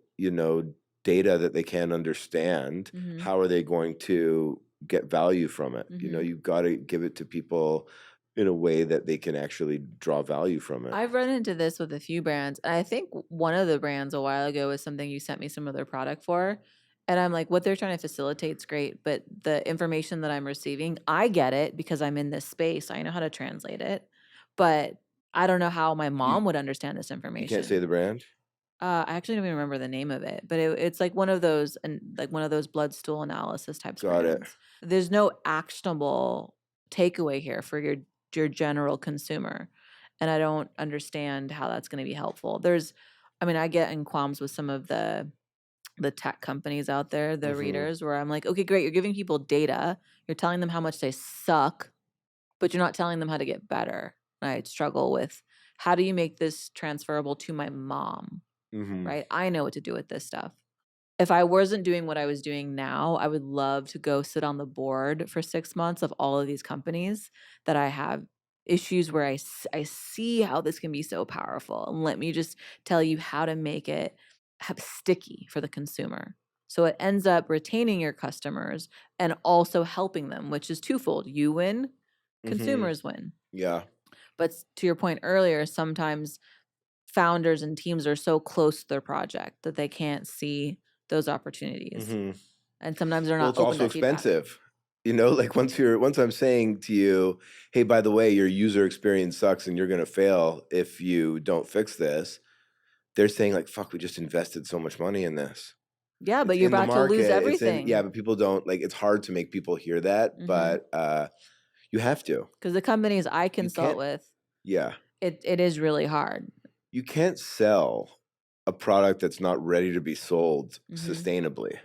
data that they can't understand, how are they going to get value from it? You've got to give it to people in a way that they can actually draw value from it. I've run into this with a few brands. And I think one of the brands a while ago was something you sent me some of their product for. And I'm like, what they're trying to facilitate is great, but the information that I'm receiving, I get it because I'm in this space. I know how to translate it, but I don't know how my mom would understand this information. You can't say the brand? I actually don't even remember the name of it, but it's like one of those, and like one of those blood stool analysis types. Got it. There's no actionable takeaway here for your general consumer, and I don't understand how that's going to be helpful. I get in qualms with some of the tech companies out there, the readers, where I'm like, okay, great, you're giving people data, you're telling them how much they suck, but you're not telling them how to get better. I struggle with, how do you make this transferable to my mom? Right? I know what to do with this stuff. If I wasn't doing what I was doing now, I would love to go sit on the board for 6 months of all of these companies that I have issues where I see how this can be so powerful. And let me just tell you how to make it sticky for the consumer. So it ends up retaining your customers and also helping them, which is twofold. You win, consumers win. Yeah. But to your point earlier, sometimes founders and teams are so close to their project that they can't see those opportunities. And sometimes they're not open to feedback. It's also expensive. Like once I'm saying to you, hey, by the way, your user experience sucks and you're going to fail if you don't fix this. They're saying like, fuck, we just invested so much money in this. Yeah, but you're about to lose everything. But people don't, like, it's hard to make people hear that. But, You have to. Because the companies I consult with, it is really hard. You can't sell a product that's not ready to be sold sustainably.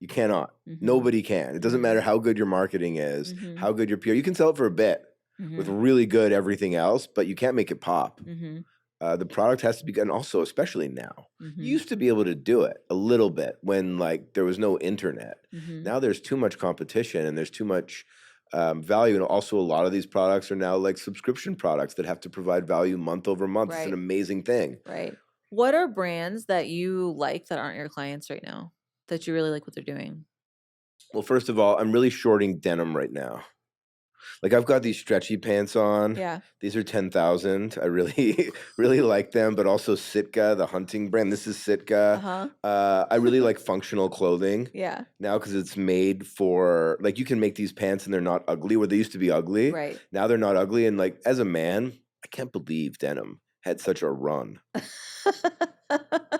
You cannot. Nobody can. It doesn't matter how good your marketing is, how good your PR. You can sell it for a bit with really good everything else, but you can't make it pop. The product has to be good, and also, especially now, you used to be able to do it a little bit when like there was no internet. Now there's too much competition and there's too much value, and also a lot of these products are now like subscription products that have to provide value month over month. Right. It's an amazing thing. Right. What are brands that you like that aren't your clients right now that you really like what they're doing? Well, first of all, I'm really shorting denim right now. Like I've got these stretchy pants on. Yeah. These are 10,000. I really, really like them, but also Sitka, the hunting brand. This is Sitka. I really like functional clothing. Yeah. Now because it's made for, like you can make these pants and they're not ugly where they used to be ugly. Right. Now they're not ugly. And like as a man, I can't believe denim had such a run.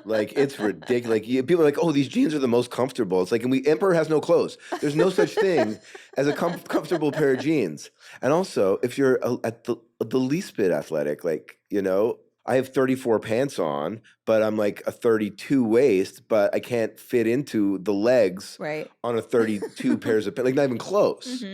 Like it's ridiculous. Like people are like, "Oh, these jeans are the most comfortable." It's like, and emperor has no clothes. There's no such thing as a comfortable pair of jeans. And also, if you're at the least bit athletic, like I have 34 pants on, but I'm like a 32 waist, but I can't fit into the legs on a 32 pairs of pants, like not even close.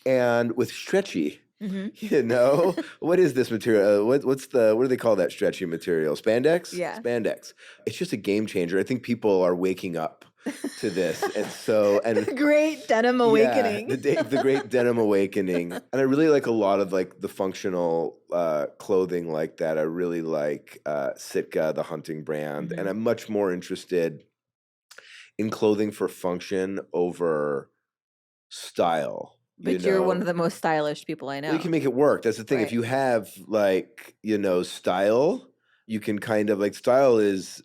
And with stretchy. What is this material? What do they call that stretchy material? Spandex? Yeah. Spandex. It's just a game changer. I think people are waking up to this. And the great denim awakening. The great denim awakening. And I really like a lot of like the functional clothing like that. I really like Sitka, the hunting brand. And I'm much more interested in clothing for function over style. But you're one of the most stylish people I know. You can make it work. That's the thing. Right. If you have like, style, you can kind of like style is,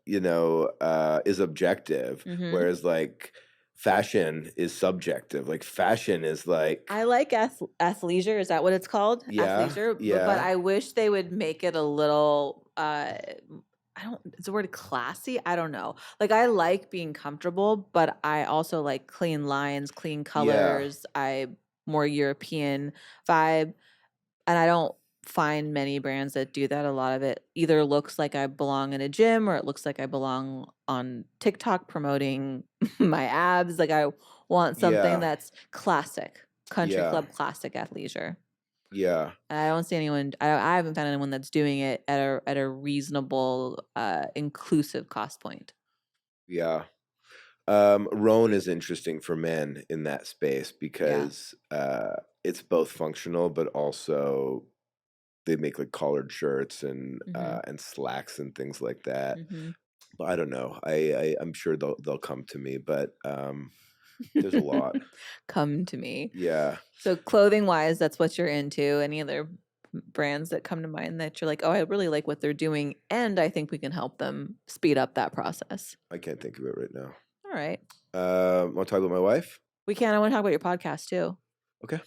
is objective. Whereas like fashion is subjective. Like fashion is like. I like athleisure. Is that what it's called? Yeah. Athleisure. Yeah. But I wish they would make it a little, is the word classy? I don't know. Like I like being comfortable, but I also like clean lines, clean colors. Yeah. I more European vibe. And I don't find many brands that do that. A lot of it either looks like I belong in a gym or it looks like I belong on TikTok promoting my abs. Like I want something that's classic, country club classic athleisure. Yeah. And I don't see anyone. I haven't found anyone that's doing it at a reasonable, inclusive cost point. Yeah. Roan is interesting for men in that space because it's both functional, but also they make like collared shirts and slacks and things like that. But I don't know. I'm sure they'll come to me, but. There's a lot. Come to me. Yeah. So clothing wise, that's what you're into. Any other brands that come to mind that you're like, oh, I really like what they're doing, and I think we can help them speed up that process? I can't think of it right now. All right. Want to talk about my wife? We can. I want to talk about your podcast too. Okay.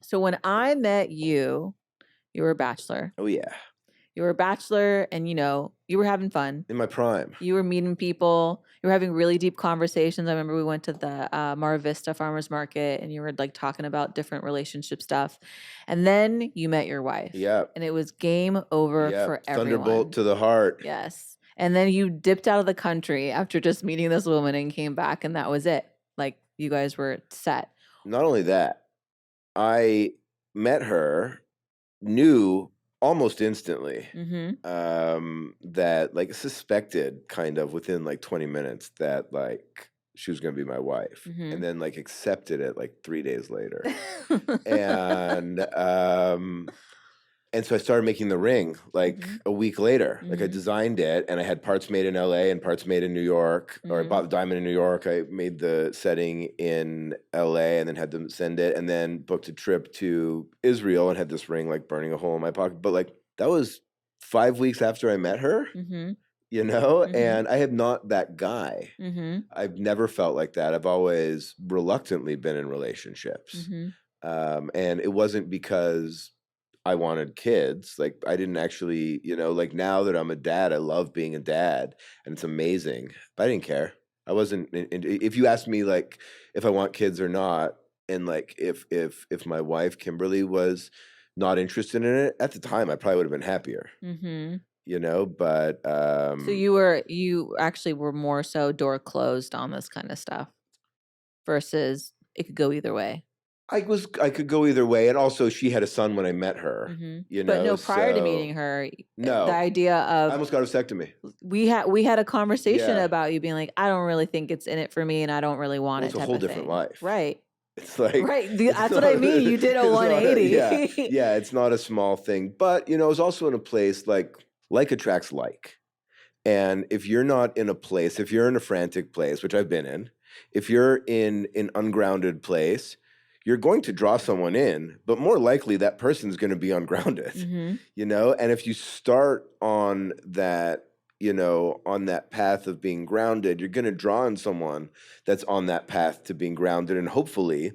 So when I met you, you were a bachelor. Oh yeah. You were a bachelor and, you were having fun. In my prime. You were meeting people. You were having really deep conversations. I remember we went to the Mar Vista Farmers Market and you were like talking about different relationship stuff. And then you met your wife. Yeah. And it was game over for everyone. Thunderbolt to the heart. Yes. And then you dipped out of the country after just meeting this woman and came back and that was it. Like you guys were set. Not only that, I met her, knew almost instantly that like suspected kind of within like 20 minutes that like she was going to be my wife and then like accepted it like 3 days later. And so I started making the ring like a week later. Like I designed it and I had parts made in LA and parts made in New York, or I bought the diamond in New York. I made the setting in LA and then had them send it and then booked a trip to Israel and had this ring like burning a hole in my pocket. But like that was 5 weeks after I met her, and I am not that guy. I've never felt like that. I've always reluctantly been in relationships. And it wasn't because I wanted kids. Like I didn't actually, like now that I'm a dad, I love being a dad and it's amazing, but I didn't care. I wasn't, if you asked me like if I want kids or not, And like, if my wife, Kimberly, was not interested in it at the time, I probably would have been happier, but. So you actually were more so door closed on this kind of stuff versus it could go either way. I could go either way. And also she had a son when I met her, But no, prior to meeting her, no, the idea of I almost got a vasectomy. We had a conversation about you being like, I don't really think it's in it for me and I don't really want it. It's a whole different life. Right. It's like, that's what I mean. You did a 180. Yeah, it's not a small thing. But, it was also in a place like attracts like. And if you're not in a place, if you're in a frantic place, which I've been in, if you're in an ungrounded place, you're going to draw someone in, but more likely that person's going to be ungrounded, And if you start on that, on that path of being grounded, you're going to draw in someone that's on that path to being grounded. And hopefully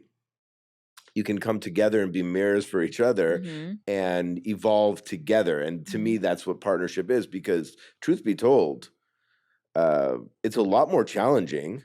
you can come together and be mirrors for each other and evolve together. And to me, that's what partnership is, because truth be told, it's a lot more challenging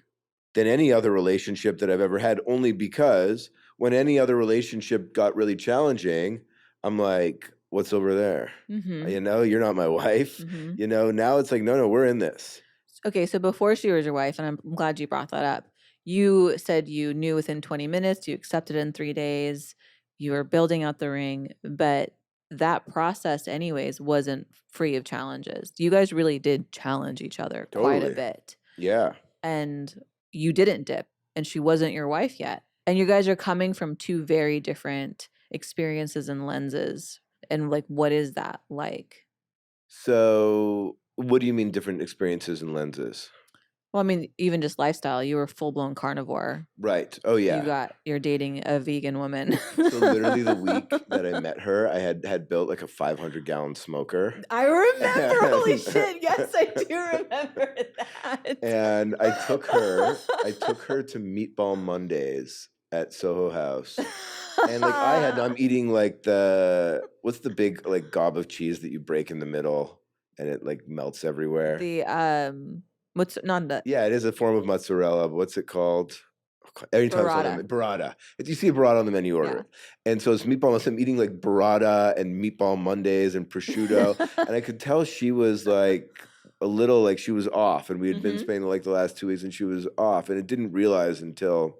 than any other relationship that I've ever had, only because when any other relationship got really challenging, I'm like, what's over there? You're not my wife. Now it's like, no, we're in this. Okay, so before she was your wife, and I'm glad you brought that up, you said you knew within 20 minutes, you accepted in 3 days, you were building out the ring, but that process anyways wasn't free of challenges. You guys really did challenge each other quite a bit. Yeah. And you didn't dip, and she wasn't your wife yet. And you guys are coming from two very different experiences and lenses. And like, what is that like? So what do you mean different experiences and lenses? Well, I mean, even just lifestyle. You were full-blown carnivore. Right. Oh, yeah. You're dating a vegan woman. So literally the week that I met her, I had built like a 500-gallon smoker. I remember. Holy shit. Yes, I do remember that. And I took her to Meatball Mondays at Soho House. And like I'm eating like what's the big like gob of cheese that you break in the middle and it like melts everywhere? Yeah, it is a form of mozzarella, but what's it called? Burrata. If you see a burrata on the menu, order it. And so it's meatball. I'm eating like burrata and Meatball Mondays and prosciutto. And I could tell she was like a little like she was off. And we had been spending like the last 2 weeks and she was off. And I didn't realize until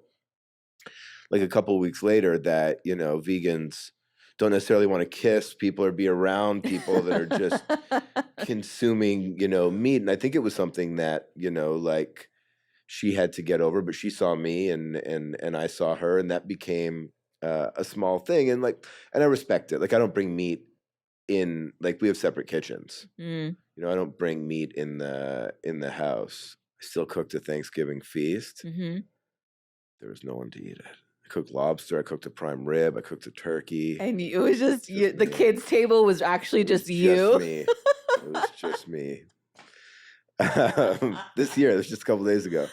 like a couple of weeks later that, vegans don't necessarily want to kiss people or be around people that are just consuming, meat. And I think it was something that, like she had to get over, but she saw me and I saw her, and that became a small thing. And I respect it. Like, I don't bring meat in, like, we have separate kitchens. I don't bring meat in the house. I still cooked a Thanksgiving feast. There was no one to eat it. I cooked lobster. I cooked a prime rib. I cooked a turkey. And it was just you. The kids' table was actually just you. Me. It was just me. This year, it was just a couple days ago.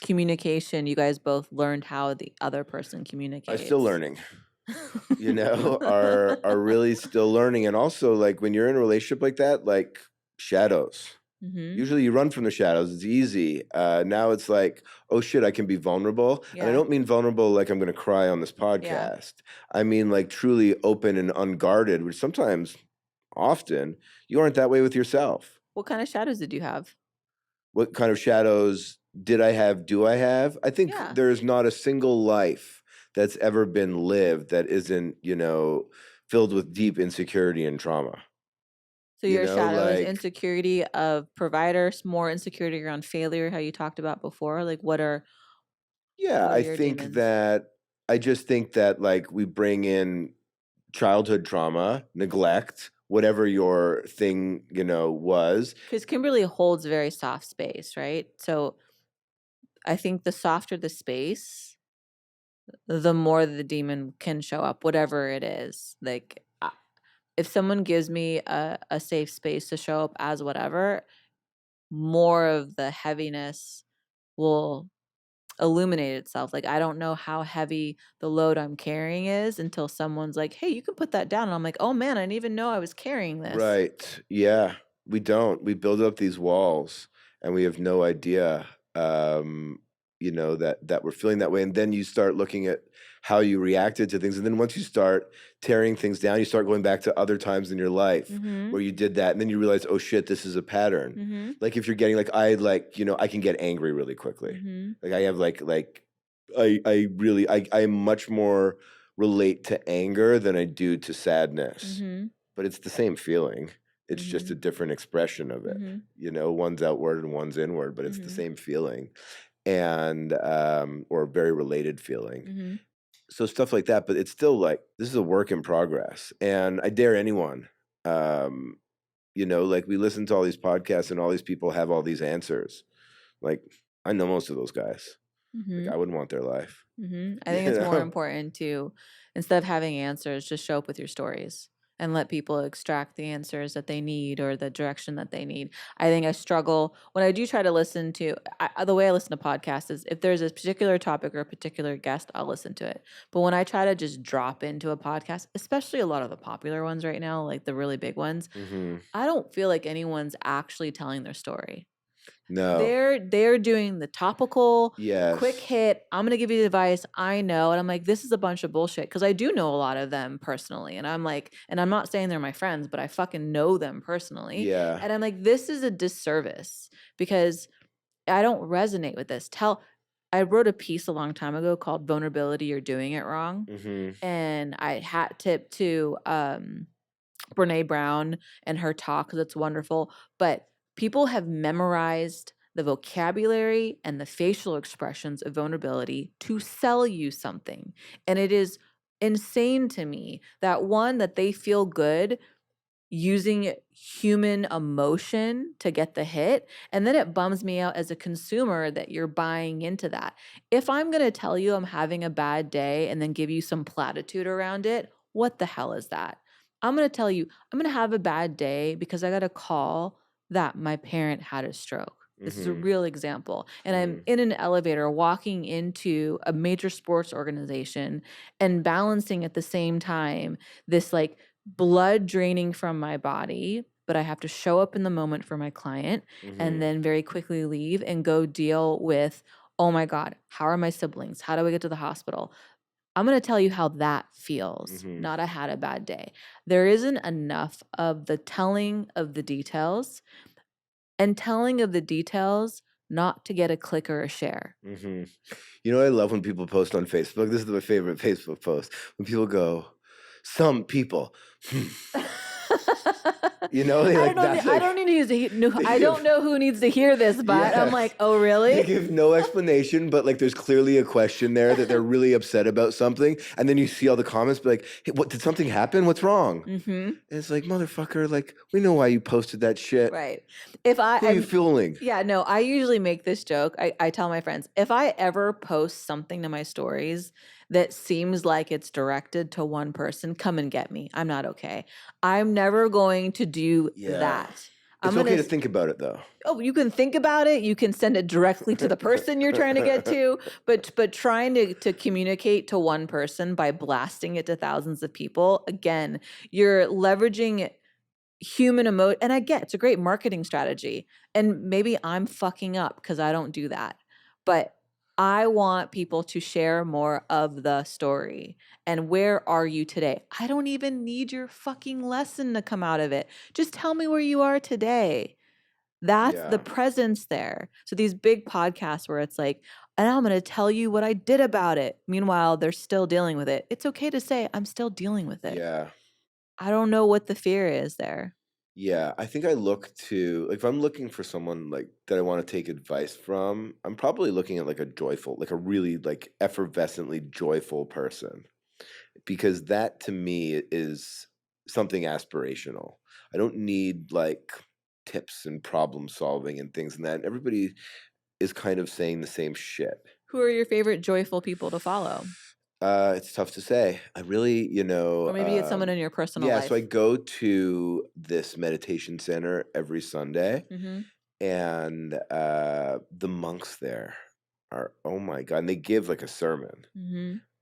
Communication. You guys both learned how the other person communicates. I'm still learning. Are really still learning. And also, like, when you're in a relationship like that, like, shadows. Usually you run from the shadows. It's easy. Now it's like, oh shit, I can be vulnerable. Yeah. And I don't mean vulnerable like I'm going to cry on this podcast. Yeah. I mean like truly open and unguarded, which often, you aren't that way with yourself. What kind of shadows did you have? What kind of shadows did I have? Do I have? I think there's not a single life that's ever been lived that isn't, filled with deep insecurity and trauma. So your shadow is insecurity of providers, more insecurity around failure, how you talked about before. Like, what are I think demons? I just think that like we bring in childhood trauma, neglect, whatever your thing, was. Because Kimberly holds very soft space, right? So I think the softer the space, the more the demon can show up, whatever it is. Like, if someone gives me a safe space to show up as whatever, more of the heaviness will illuminate itself. Like, I don't know how heavy the load I'm carrying is until someone's like, hey, you can put that down. And I'm like, oh man, I didn't even know I was carrying this. Right. Yeah. We don't. We build up these walls and we have no idea. that we're feeling that way. And then you start looking at how you reacted to things. And then once you start tearing things down, you start going back to other times in your life where you did that. And then you realize, oh shit, this is a pattern. Like if you're getting I can get angry really quickly. Like I have I much more relate to anger than I do to sadness, but it's the same feeling. It's just a different expression of it. One's outward and one's inward, but it's the same feeling, and or very related feeling. So stuff like that, but it's still like, this is a work in progress. And I dare anyone, like we listen to all these podcasts and all these people have all these answers. Like I know most of those guys. Like I wouldn't want their life. I think it's more important to, instead of having answers, just show up with your stories and let people extract the answers that they need or the direction that they need. I think I struggle when I do try to listen to, the way I listen to podcasts is if there's a particular topic or a particular guest, I'll listen to it. But when I try to just drop into a podcast, especially a lot of the popular ones right now, like the really big ones, I don't feel like anyone's actually telling their story. No. They're doing the topical, quick hit. I'm going to give you the advice. I know. And I'm like, this is a bunch of bullshit. Because I do know a lot of them personally. And I'm like, and I'm not saying they're my friends, but I fucking know them personally. Yeah. And I'm like, this is a disservice because I don't resonate with this. I wrote a piece a long time ago called Vulnerability, You're Doing It Wrong. And I hat tip to Brene Brown and her talk because it's wonderful. But people have memorized the vocabulary and the facial expressions of vulnerability to sell you something. And it is insane to me that they feel good using human emotion to get the hit. And then it bums me out as a consumer that you're buying into that. If I'm going to tell you I'm having a bad day and then give you some platitude around it, what the hell is that? I'm going to tell you I'm going to have a bad day because I got a call that my parent had a stroke. This is a real example. And I'm in an elevator walking into a major sports organization and balancing at the same time this like blood draining from my body, but I have to show up in the moment for my client and then very quickly leave and go deal with, oh my God, how are my siblings? How do I get to the hospital? I'm going to tell you how that feels, not I had a bad day. There isn't enough of the telling of the details and telling of the details not to get a click or a share. I love when people post on Facebook. This is my favorite Facebook post. When people go, some people. I don't know who needs to hear this, but I'm like, oh really? They give no explanation, but like there's clearly a question there that they're really upset about something, and then you see all the comments be like, hey, what, did something happen? What's wrong? And it's like, motherfucker, like we know why you posted that shit. Right. Who are you fooling? Yeah, no, I usually make this joke. I tell my friends, if I ever post something to my stories that seems like it's directed to one person, come and get me. I'm not okay. I'm never going to do that. It's okay to think about it though. Oh, you can think about it. You can send it directly to the person you're trying to get to, but trying to communicate to one person by blasting it to thousands of people, again, you're leveraging human emotion. And I get it's a great marketing strategy. And maybe I'm fucking up because I don't do that. But I want people to share more of the story. And where are you today? I don't even need your fucking lesson to come out of it. Just tell me where you are today. That's the presence there. So these big podcasts where it's like, and I'm going to tell you what I did about it. Meanwhile, they're still dealing with it. It's okay to say, I'm still dealing with it. Yeah. I don't know what the fear is there. Yeah, I think I look to, like, if I'm looking for someone like that I want to take advice from, I'm probably looking at like a joyful, like a really like effervescently joyful person, because that to me is something aspirational. I don't need like tips and problem solving and things and that. Everybody is kind of saying the same shit. Who are your favorite joyful people to follow? It's tough to say. I really, or maybe it's someone in your personal life. Yeah, so I go to this meditation center every Sunday, and the monks there are, oh my God, and they give like a sermon.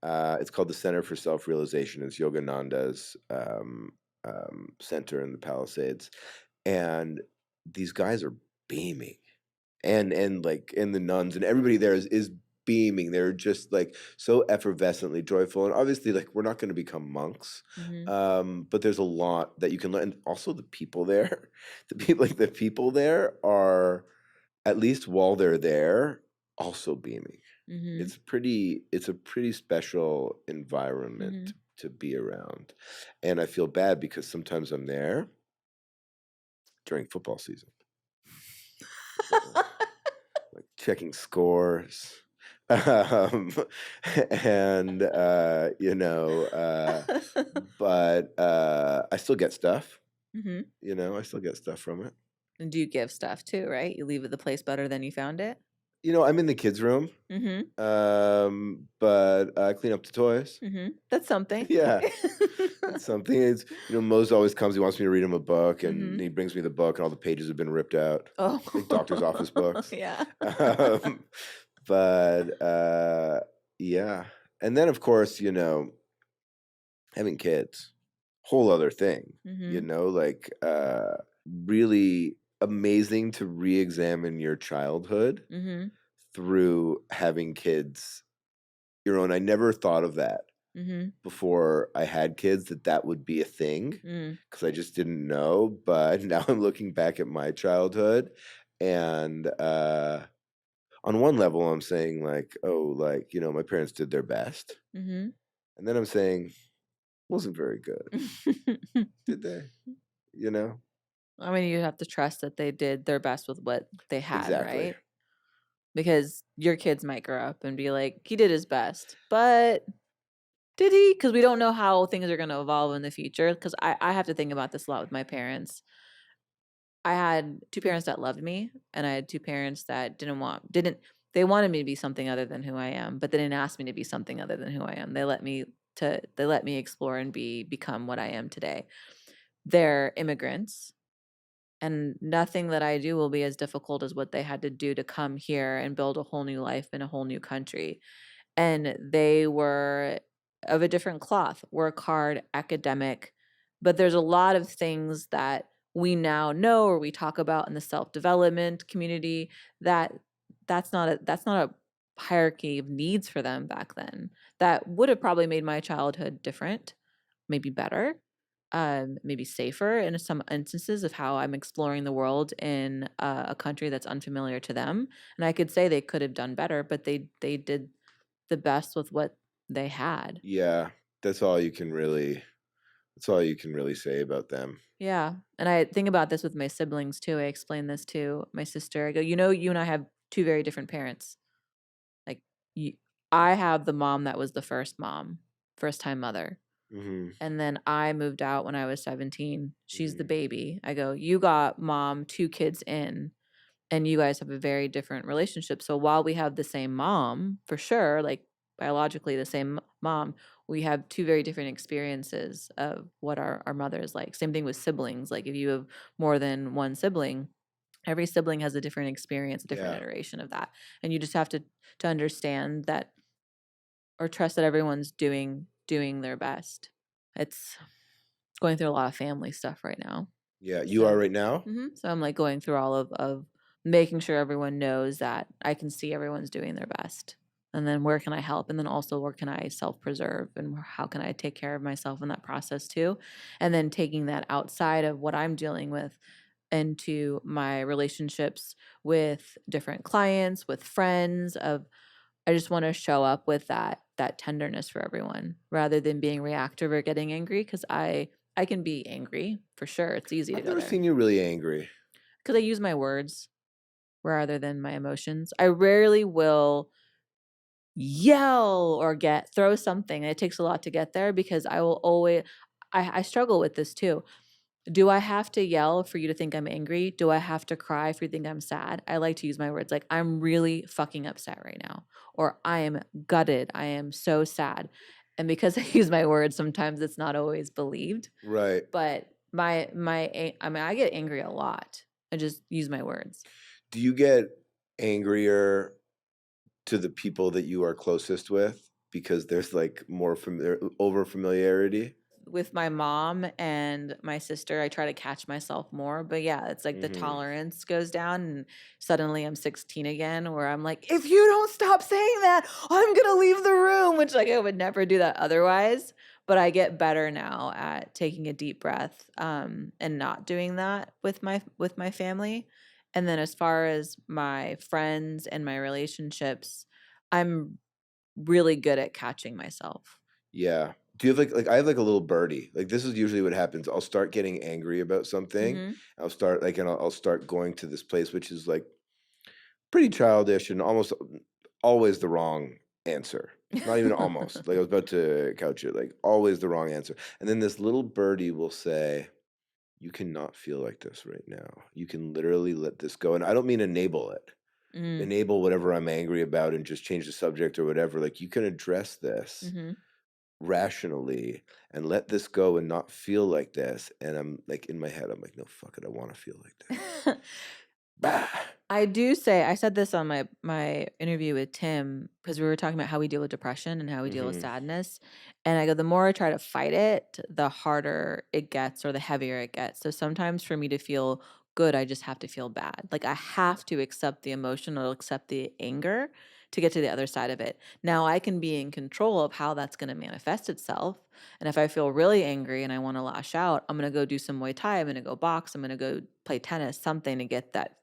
It's called the Center for Self-Realization. It's Yogananda's center in the Palisades, and these guys are beaming, and the nuns and everybody there is beaming. They're just like so effervescently joyful. And obviously, like, we're not going to become monks, but there's a lot that you can learn. And also, the people there, the people there are, at least while they're there, also beaming. It's a pretty special environment to be around. And I feel bad because sometimes I'm there during football season. Like checking scores. And but I still get stuff. I still get stuff from it. And do you give stuff too, right? You leave the place better than you found it? I'm in the kids' room. But I clean up the toys. That's something. Yeah. That's something. It's, Mose always comes, he wants me to read him a book, and he brings me the book, and all the pages have been ripped out. Oh. Like doctor's office books. Yeah. But yeah. And then, of course, having kids, whole other thing, like really amazing to re-examine your childhood through having kids your own. I never thought of that before I had kids, that would be a thing, because I just didn't know. But now I'm looking back at my childhood, and on one level I'm saying like, oh, like, my parents did their best, and then I'm saying, wasn't very good. Did they? I mean, you have to trust that they did their best with what they had, Exactly. right? Because your kids might grow up and be like, he did his best, but did he? Because we don't know how things are going to evolve in the future. Because I have to think about this a lot with my parents. I had two parents that loved me, and I had two parents that they wanted me to be something other than who I am, but they didn't ask me to be something other than who I am. They let me explore and become what I am today. They're immigrants, and nothing that I do will be as difficult as what they had to do to come here and build a whole new life in a whole new country. And they were of a different cloth, work hard, academic, but there's a lot of things that we now know or we talk about in the self-development community that's not a hierarchy of needs for them back then. That would have probably made my childhood different, maybe better, maybe safer in some instances of how I'm exploring the world in a country that's unfamiliar to them. And I could say they could have done better, but they did the best with what they had. Yeah, that's all you can really say about them. Yeah. And I think about this with my siblings too. I explain this to my sister. I go, you and I have two very different parents. Like, I have the mom that was the first time mother. And then I moved out when I was 17. She's the baby. I go, you got mom, 2 kids in, and you guys have a very different relationship. So while we have the same mom, for sure, like biologically the same mom, we have 2 very different experiences of what our mother is like. Same thing with siblings. Like, if you have more than one sibling, every sibling has a different experience, a different iteration of that. And you just have to understand that, or trust that everyone's doing their best. It's going through a lot of family stuff right now. Yeah, you are right now? So I'm like going through all of making sure everyone knows that I can see everyone's doing their best. And then where can I help? And then also where can I self-preserve, and how can I take care of myself in that process too? And then taking that outside of what I'm dealing with into my relationships with different clients, with friends. I just want to show up with that tenderness for everyone rather than being reactive or getting angry, because I can be angry for sure. It's easy to go there. I've never seen you really angry. Because I use my words rather than my emotions. I rarely will yell or throw something. It takes a lot to get there, because I will always, I struggle with this too. Do I have to yell for you to think I'm angry? Do I have to cry for you to think I'm sad? I like to use my words, like, I'm really fucking upset right now, or I am gutted. I am so sad. And because I use my words, sometimes it's not always believed. Right. But I get angry a lot. I just use my words. Do you get angrier to the people that you are closest with because there's like more over familiarity? with my mom and my sister, I try to catch myself more. But yeah, it's like the tolerance goes down, and suddenly I'm 16 again, where I'm like, if you don't stop saying that, I'm gonna leave the room, which like I would never do that otherwise. But I get better now at taking a deep breath and not doing that with my family. And then as far as my friends and my relationships, I'm really good at catching myself. Yeah. Do you have like I have like a little birdie. Like this is usually what happens. I'll start getting angry about something. I'll start like and I'll start going to this place which is like pretty childish and almost always the wrong answer. Not even almost. Like I was about to couch it. Like always the wrong answer. And then this little birdie will say, "You cannot feel like this right now. You can literally let this go." And I don't mean enable it. Enable whatever I'm angry about and just change the subject or whatever. Like you can address this rationally and let this go and not feel like this. And I'm like in my head, I'm like, no, fuck it, I want to feel like this. Bah. I do say, I said this on my interview with Tim, because we were talking about how we deal with depression and how we deal with sadness. And I go, the more I try to fight it, the harder it gets or the heavier it gets. So sometimes for me to feel good, I just have to feel bad. Like I have to accept the emotion or accept the anger to get to the other side of it. Now I can be in control of how that's going to manifest itself. And if I feel really angry and I want to lash out, I'm going to go do some Muay Thai. I'm going to go box. I'm going to go play tennis, something to get that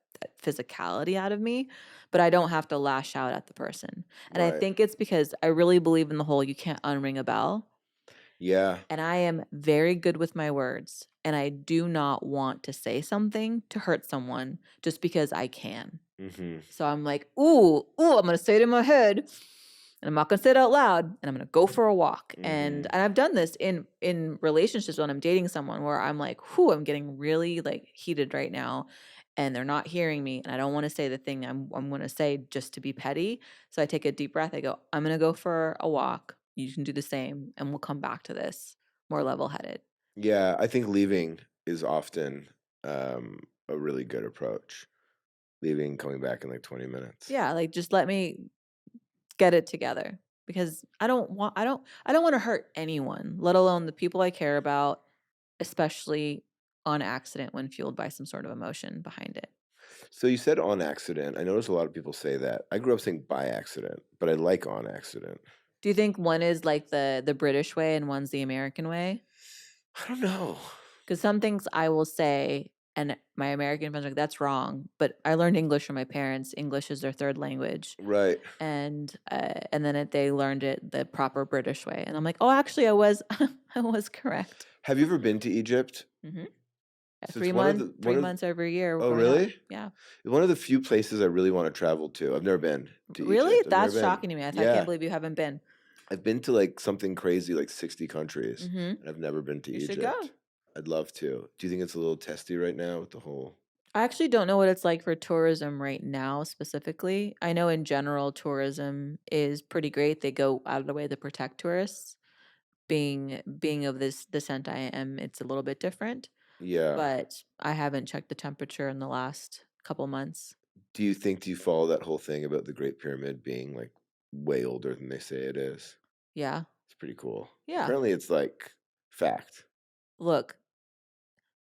physicality out of me, but I don't have to lash out at the person. And I think it's because I really believe in the whole you can't unring a bell. Yeah. And I am very good with my words, and I do not want to say something to hurt someone just because I can. So I'm like, ooh, I'm going to say it in my head, and I'm not going to say it out loud, and I'm going to go for a walk. And I've done this in relationships when I'm dating someone where I'm like, I'm getting really like heated right now, and they're not hearing me, and I don't want to say the thing I'm going to say just to be petty. So I take a deep breath. I go, I'm going to go for a walk. You can do the same, and we'll come back to this more level-headed. Yeah, I think leaving is often a really good approach. Leaving, coming back in like 20 minutes. Yeah, like just let me get it together, because I don't want to hurt anyone, let alone the people I care about, especially on accident when fueled by some sort of emotion behind it. So you said on accident. I notice a lot of people say that. I grew up saying by accident, but I like on accident. Do you think one is like the British way and one's the American way? I don't know. Because some things I will say, and my American friends are like, that's wrong. But I learned English from my parents. English is their third language. Right. And then they learned it the proper British way. And I'm like, oh, actually, I was I was correct. Have you ever been to Egypt? So 3 months every year. Oh, really? Yeah. One of the few places I really want to travel to. I've never been to really? Egypt. That's shocking to me. I can't believe you haven't been. I've been to like something crazy, like 60 countries. And I've never been to Egypt. Should go. I'd love to. Do you think it's a little testy right now with the whole... I actually don't know what it's like for tourism right now specifically. I know in general tourism is pretty great. They go out of the way to protect tourists. Being of this descent I am, it's a little bit different. Yeah. But I haven't checked the temperature in the last couple months. Do you follow that whole thing about the Great Pyramid being like way older than they say it is? Yeah. It's pretty cool. Yeah. Apparently it's like fact. Look,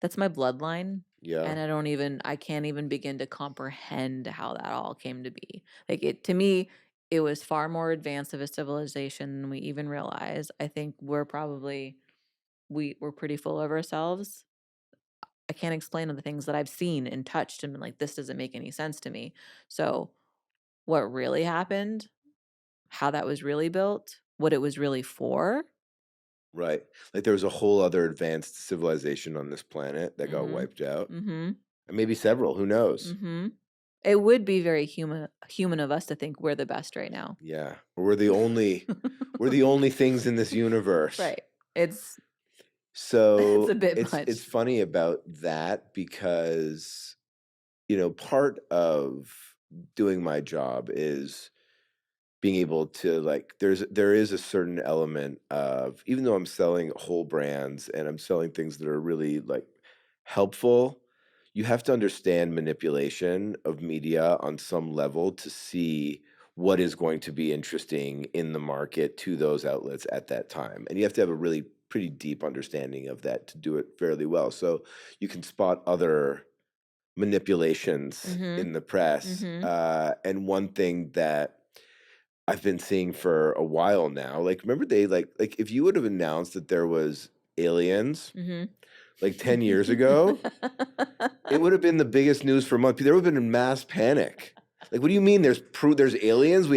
that's my bloodline. Yeah. And I can't even begin to comprehend how that all came to be. Like to me, it was far more advanced of a civilization than we even realize. I think we're pretty full of ourselves. I can't explain the things that I've seen and touched and been like, this doesn't make any sense to me. So what really happened, how that was really built, what it was really for. Right. Like there was a whole other advanced civilization on this planet that got wiped out. And maybe several, who knows? It would be very human of us to think we're the best right now. Yeah. We're the only things in this universe. Right. It's a bit much. It's funny about that because, part of doing my job is being able to like, there is a certain element of, even though I'm selling whole brands and I'm selling things that are really like helpful, you have to understand manipulation of media on some level to see what is going to be interesting in the market to those outlets at that time. And you have to have a really pretty deep understanding of that to do it fairly well. So you can spot other manipulations in the press. And one thing that I've been seeing for a while now, like, remember they like if you would have announced that there was aliens like 10 years ago, it would have been the biggest news for a month. There would have been a mass panic. Like, what do you mean? There's aliens.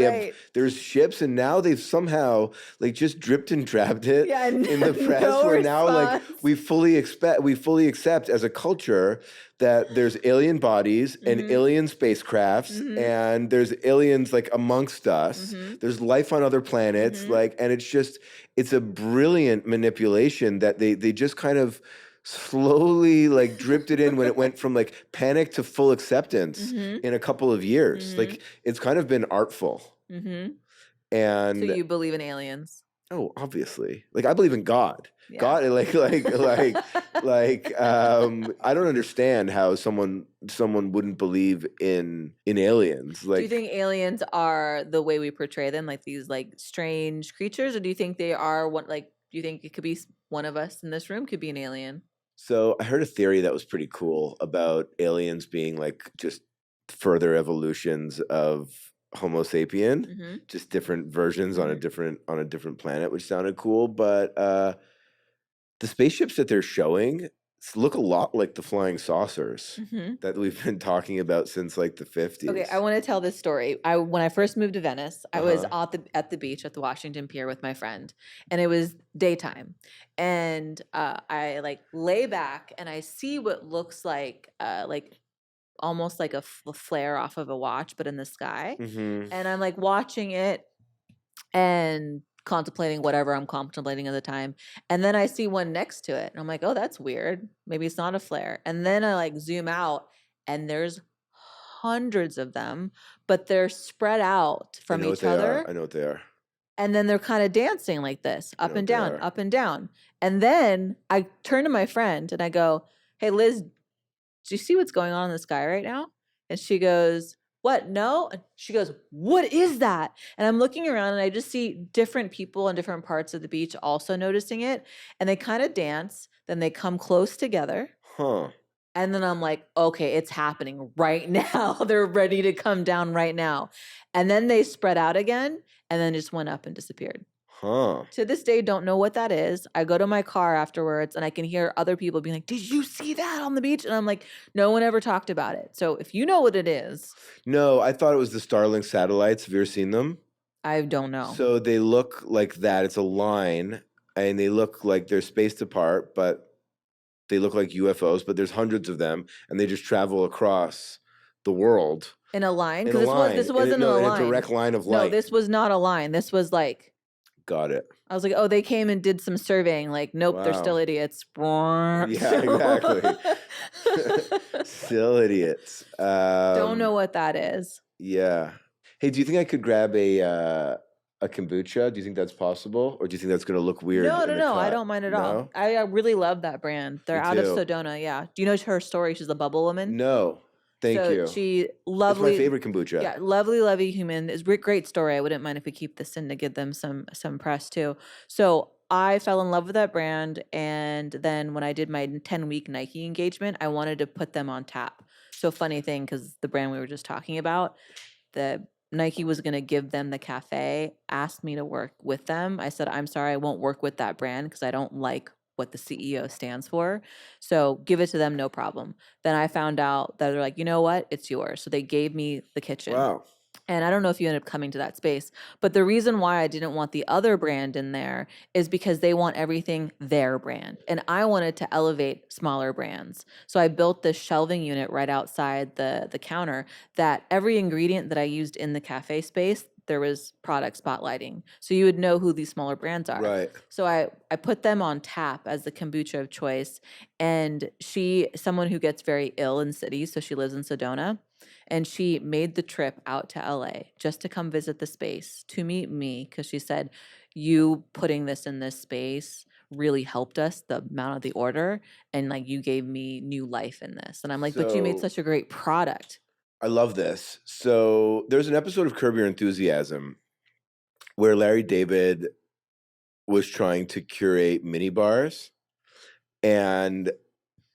There's ships, and now they've somehow like just dripped and drabbed it in the press. Where now like we fully accept as a culture that there's alien bodies and alien spacecrafts, and there's aliens like amongst us. There's life on other planets, like, and it's a brilliant manipulation that they just kind of slowly like dripped it in when it went from like panic to full acceptance in a couple of years. Like, it's kind of been artful. And so you believe in aliens? Oh, obviously. Like, I believe in God. Yeah. God, like I don't understand how someone wouldn't believe in aliens. Like, do you think aliens are the way we portray them, like these like strange creatures, or do you think they are what, like, do you think it could be one of us in this room could be an alien? So I heard a theory that was pretty cool about aliens being like just further evolutions of Homo sapien, just different versions on a different planet, which sounded cool. But the spaceships that they're showing look a lot like the flying saucers that we've been talking about since like the 50s. Okay, I want to tell this story. When I first moved to Venice, I was at the beach at the Washington Pier with my friend, and it was daytime, and I like lay back and I see what looks like almost like a flare off of a watch, but in the sky, and I'm like watching it and contemplating whatever I'm contemplating at the time. And then I see one next to it and I'm like, oh, that's weird. Maybe it's not a flare. And then I like zoom out and there's hundreds of them, but they're spread out from each other. I know what they are. And then they're kind of dancing like this, up and down, up and down. And then I turn to my friend and I go, hey, Liz, do you see what's going on in the sky right now? And she goes, what? No? And she goes, what is that? And I'm looking around and I just see different people in different parts of the beach also noticing it. And they kind of dance. Then they come close together. And then I'm like, okay, it's happening right now. They're ready to come down right now. And then they spread out again and then just went up and disappeared. To this day, don't know what that is. I go to my car afterwards and I can hear other people being like, did you see that on the beach? And I'm like, no one ever talked about it. So if you know what it is. No, I thought it was the Starlink satellites. Have you ever seen them? I don't know. So they look like that. It's a line and they look like they're spaced apart, but they look like UFOs, but there's hundreds of them and they just travel across the world. In a line? Because this wasn't a line. In a direct line of light. No, this was not a line. This was like. Got it. I was like, oh, they came and did some surveying. Like, nope, They're still idiots. Yeah, exactly. Still idiots. Don't know what that is. Yeah. Hey, do you think I could grab a kombucha? Do you think that's possible? Or do you think that's going to look weird? No. I don't mind at all. I really love that brand. They're out of Sedona, yeah. Do you know her story? She's a bubble woman? No. Thank you. She lovely. It's my favorite kombucha. Yeah, lovely human. It's a great story. I wouldn't mind if we keep this in to give them some press too. So I fell in love with that brand, and then when I did my 10-week Nike engagement, I wanted to put them on tap. So funny thing, because the brand we were just talking about, the Nike was going to give them the cafe, asked me to work with them. I said, I'm sorry, I won't work with that brand because I don't like what the CEO stands for. So give it to them, no problem. Then I found out that they're like, you know what? It's yours. So they gave me the kitchen. Wow. And I don't know if you ended up coming to that space, but the reason why I didn't want the other brand in there is because they want everything their brand. And I wanted to elevate smaller brands. So I built this shelving unit right outside the counter that every ingredient that I used in the cafe space, there was product spotlighting. So you would know who these smaller brands are. Right. So I put them on tap as the kombucha of choice. And someone who gets very ill in cities, so she lives in Sedona, and she made the trip out to LA just to come visit the space to meet me because she said, you putting this in this space really helped us, the amount of the order, and like you gave me new life in this. And I'm like, but you made such a great product. I love this. So there's an episode of Curb Your Enthusiasm where Larry David was trying to curate mini bars, and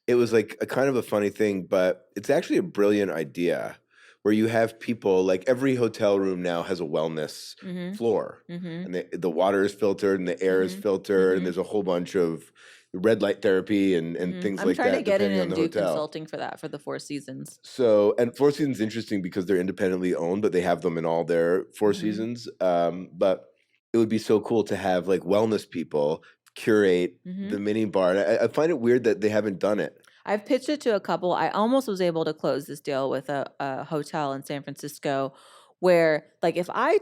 it was like a kind of a funny thing, but it's actually a brilliant idea where you have people, like every hotel room now has a wellness floor, and the water is filtered and the air is filtered, and there's a whole bunch of red light therapy and things like that. I'm trying to get in depending on and the do hotel. consulting for that for the Four Seasons. So, and Four Seasons is interesting because they're independently owned, but they have them in all their Four Seasons. But it would be so cool to have like wellness people curate the mini bar. And I find it weird that they haven't done it. I've pitched it to a couple. I almost was able to close this deal with a hotel in San Francisco where, like, if I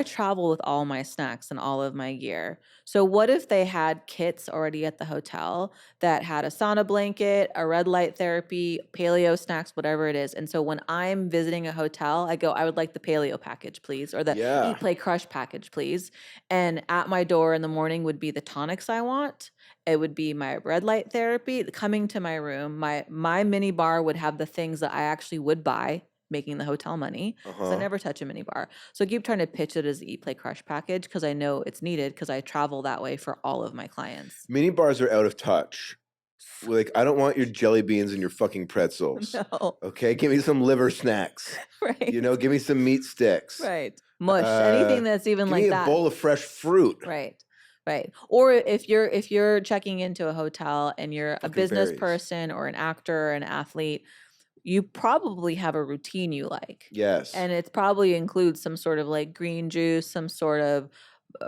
travel with all my snacks and all of my gear. So what if they had kits already at the hotel that had a sauna blanket, a red light therapy, paleo snacks, whatever it is. And so when I'm visiting a hotel, I go, I would like the paleo package, please, or the Eat, Play, Crush package, please. And at my door in the morning would be the tonics I want. It would be my red light therapy coming to my room. My mini bar would have the things that I actually would buy, making the hotel money, because I never touch a mini bar. So I keep trying to pitch it as the Eat, Play, Crush package because I know it's needed because I travel that way for all of my clients. Mini bars are out of touch. Like, I don't want your jelly beans and your fucking pretzels. No. Okay, give me some liver snacks. Right. You know, give me some meat sticks. Right. Mush, anything that's even like that. Give me a bowl of fresh fruit. Right. Right. Or if you're checking into a hotel and you're a business person or an actor or an athlete, you probably have a routine you like. Yes. And it probably includes some sort of like green juice, some sort of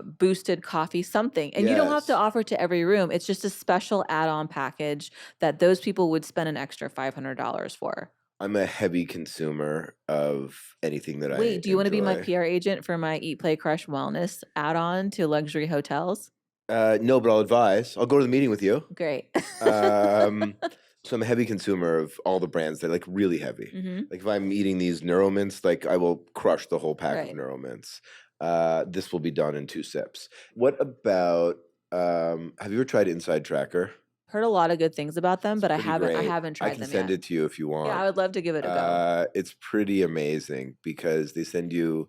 boosted coffee, something. And you don't have to offer it to every room. It's just a special add-on package that those people would spend an extra $500 for. I'm a heavy consumer of anything that I Wait, do you want to be my enjoy. PR agent for my Eat, Play, Crush wellness add-on to luxury hotels? No, but I'll advise. I'll go to the meeting with you. Great. So I'm a heavy consumer of all the brands that are like really heavy. Like if I'm eating these Neuromints, like I will crush the whole pack of Neuromints. This will be done in 2 sips. What about, have you ever tried Inside Tracker? Heard a lot of good things about them, but I haven't tried them yet. I can send it to you if you want. Yeah, I would love to give it a go. It's pretty amazing because they send you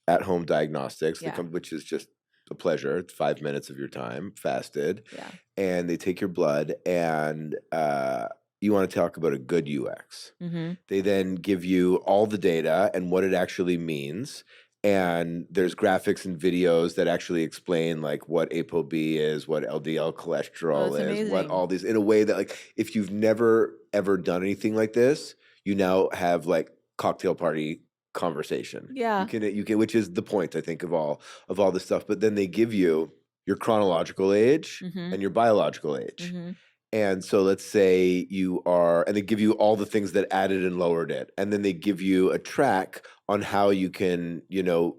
at-home diagnostics, which is just a pleasure. It's 5 minutes of your time fasted. Yeah. And they take your blood, and you want to talk about a good UX. They then give you all the data and what it actually means. And there's graphics and videos that actually explain like what ApoB is, what LDL cholesterol is, amazing. What all these, in a way that like if you've never ever done anything like this, you now have like cocktail party conversation. Yeah. You can, which is the point I think of all this stuff. But then they give you your chronological age and your biological age. And so let's say you are, and they give you all the things that added and lowered it. And then they give you a track on how you can, you know,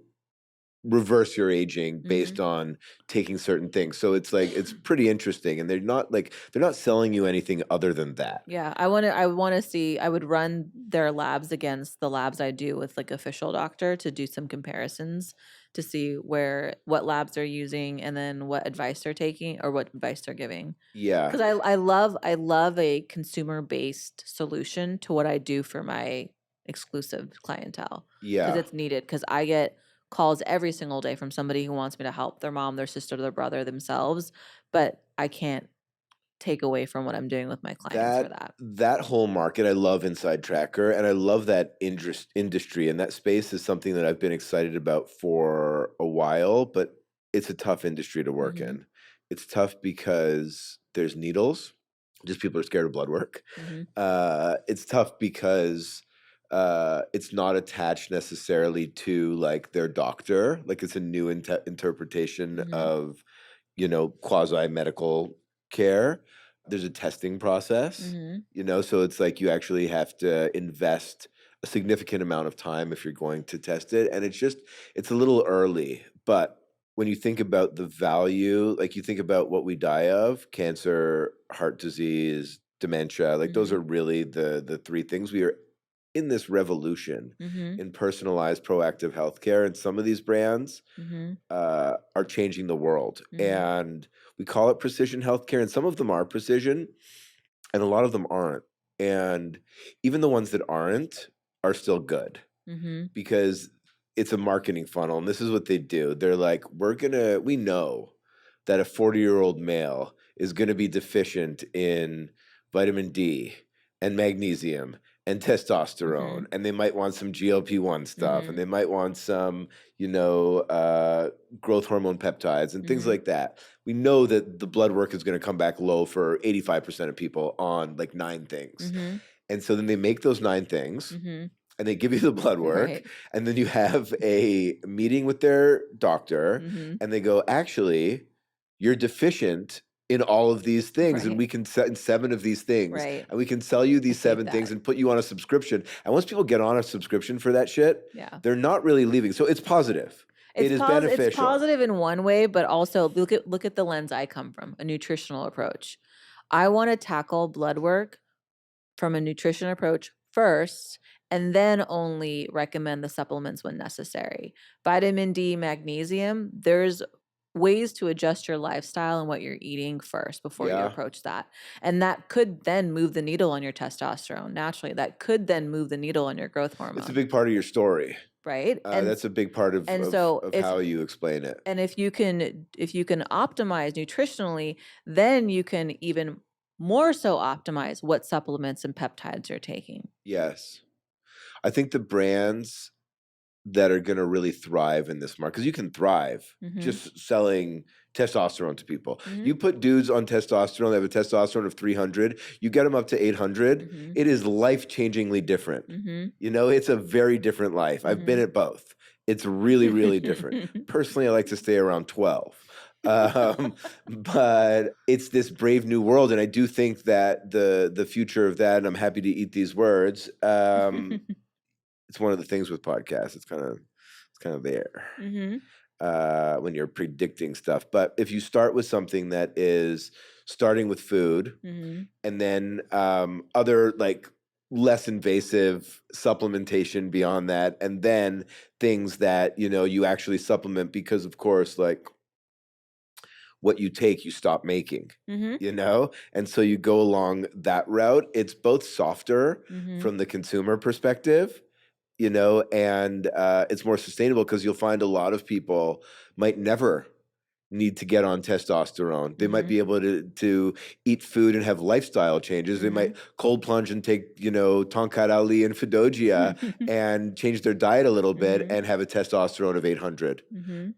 reverse your aging based on taking certain things. So it's like, it's pretty interesting. And they're not selling you anything other than that. Yeah. I want to see, I would run their labs against the labs I do with like official doctor to do some comparisons to see what labs they're using and then what advice they're taking or what advice they're giving. Yeah. Because I love a consumer-based solution to what I do for my exclusive clientele. Yeah. Because it's needed. Because I get calls every single day from somebody who wants me to help their mom, their sister, their brother, themselves. But I can't take away from what I'm doing with my clients for that. That whole market, I love Inside Tracker, and I love that industry, and that space is something that I've been excited about for a while, but it's a tough industry to work in. It's tough because there's needles, just people are scared of blood work. It's tough because it's not attached necessarily to like their doctor, like it's a new interpretation of, you know, quasi-medical care. There's a testing process, you know, so it's like you actually have to invest a significant amount of time if you're going to test it. And it's a little early, but when you think about the value, like you think about what we die of, cancer, heart disease, dementia, like those are really the 3 things. We are in this revolution in personalized proactive healthcare, and some of these brands are changing the world. And we call it precision healthcare, and some of them are precision, and a lot of them aren't. And even the ones that aren't are still good because it's a marketing funnel, and this is what they do. They're like, we know that a 40-year-old male is going to be deficient in vitamin D and magnesium and testosterone, and they might want some GLP-1 stuff, and they might want some, growth hormone peptides and things like that. We know that the blood work is going to come back low for 85% of people on like 9 things. And so then they make those 9 things and they give you the blood work, and then you have a meeting with their doctor, and they go, actually, you're deficient in all of these things, and we can set in 7 of these things, and we can sell you these 7 things and put you on a subscription. And once people get on a subscription for that shit, they're not really leaving. So it's positive. It is beneficial. It's positive in one way, but also look at the lens I come from, a nutritional approach. I want to tackle blood work from a nutrition approach first, and then only recommend the supplements when necessary. Vitamin D, magnesium, there's ways to adjust your lifestyle and what you're eating first before you approach that. And that could then move the needle on your testosterone naturally. That could then move the needle on your growth hormone. It's a big part of your story. Right. That's a big part of how you explain it. And if you can optimize nutritionally, then you can even more so optimize what supplements and peptides you're taking. Yes. I think the brands that are going to really thrive in this market, because you can thrive just selling testosterone to people. You put dudes on testosterone, they have a testosterone of 300, you get them up to 800, it is life-changingly different. It's a very different life. I've been at both. It's really, really different. Personally, I like to stay around 12. But it's this brave new world, and I do think that the future of that, and I'm happy to eat these words, it's one of the things with podcasts. It's kind of there when you're predicting stuff. But if you start with something that is starting with food, and then other like less invasive supplementation beyond that, and then things that you actually supplement, because of course, like what you take, you stop making, and so you go along that route. It's both softer from the consumer perspective, and it's more sustainable, because you'll find a lot of people might never need to get on testosterone. They might be able to eat food and have lifestyle changes. They might cold plunge and take, Tonkat Ali and Fidogia and change their diet a little bit and have a testosterone of 800.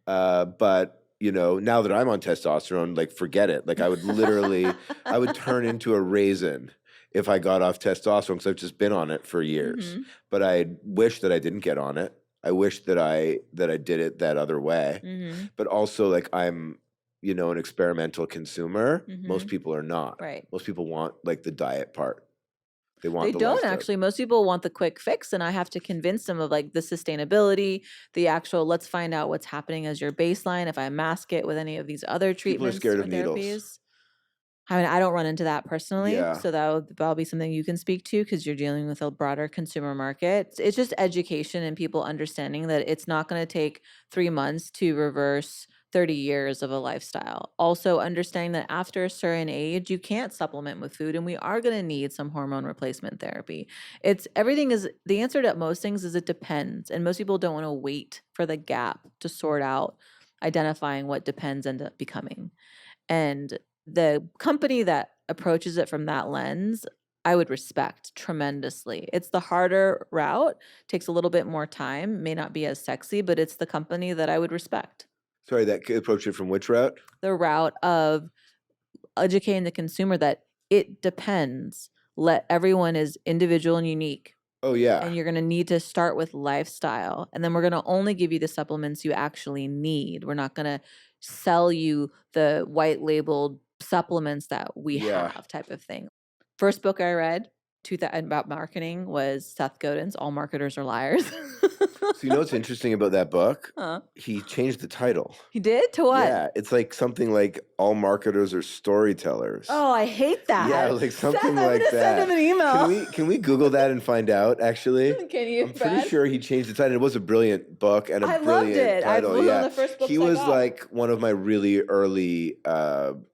But now that I'm on testosterone, like, forget it. Like, I would turn into a raisin if I got off testosterone, because I've just been on it for years. But I wish that I didn't get on it. I wish that I did it that other way. But also, like, I'm, an experimental consumer. Most people are not. Right. Most people want like the diet part. They don't actually. Most people want the quick fix, and I have to convince them of like the sustainability, the actual, let's find out what's happening as your baseline. If I mask it with any of these other treatments, people are scared of needles. I mean, I don't run into that personally, so that'll be something you can speak to, because you're dealing with a broader consumer market. It's just education and people understanding that it's not going to take 3 months to reverse 30 years of a lifestyle. Also understanding that after a certain age, you can't supplement with food, and we are going to need some hormone replacement therapy. The answer to most things is it depends, and most people don't want to wait for the gap to sort out identifying what depends end up becoming. And the company that approaches it from that lens, I would respect tremendously. It's the harder route, takes a little bit more time, may not be as sexy, but it's the company that I would respect. Sorry, that approach it from which route? The route of educating the consumer that it depends. Everyone is individual and unique. Oh, yeah. And you're going to need to start with lifestyle. And then we're going to only give you the supplements you actually need. We're not going to sell you the white labeled supplements that we have, type of thing. First book I read about marketing was Seth Godin's All Marketers Are Liars. So what's interesting about that book? He changed the title. He did? To what? Yeah, it's like something like All Marketers Are Storytellers. Oh, I hate that. Yeah, like something Seth, like that. Send him an email. Can we Google that and find out, actually? Can you, I'm pretty sure he changed the title. It was a brilliant book and a brilliant title. I loved it. One of the first books he was like one of my really early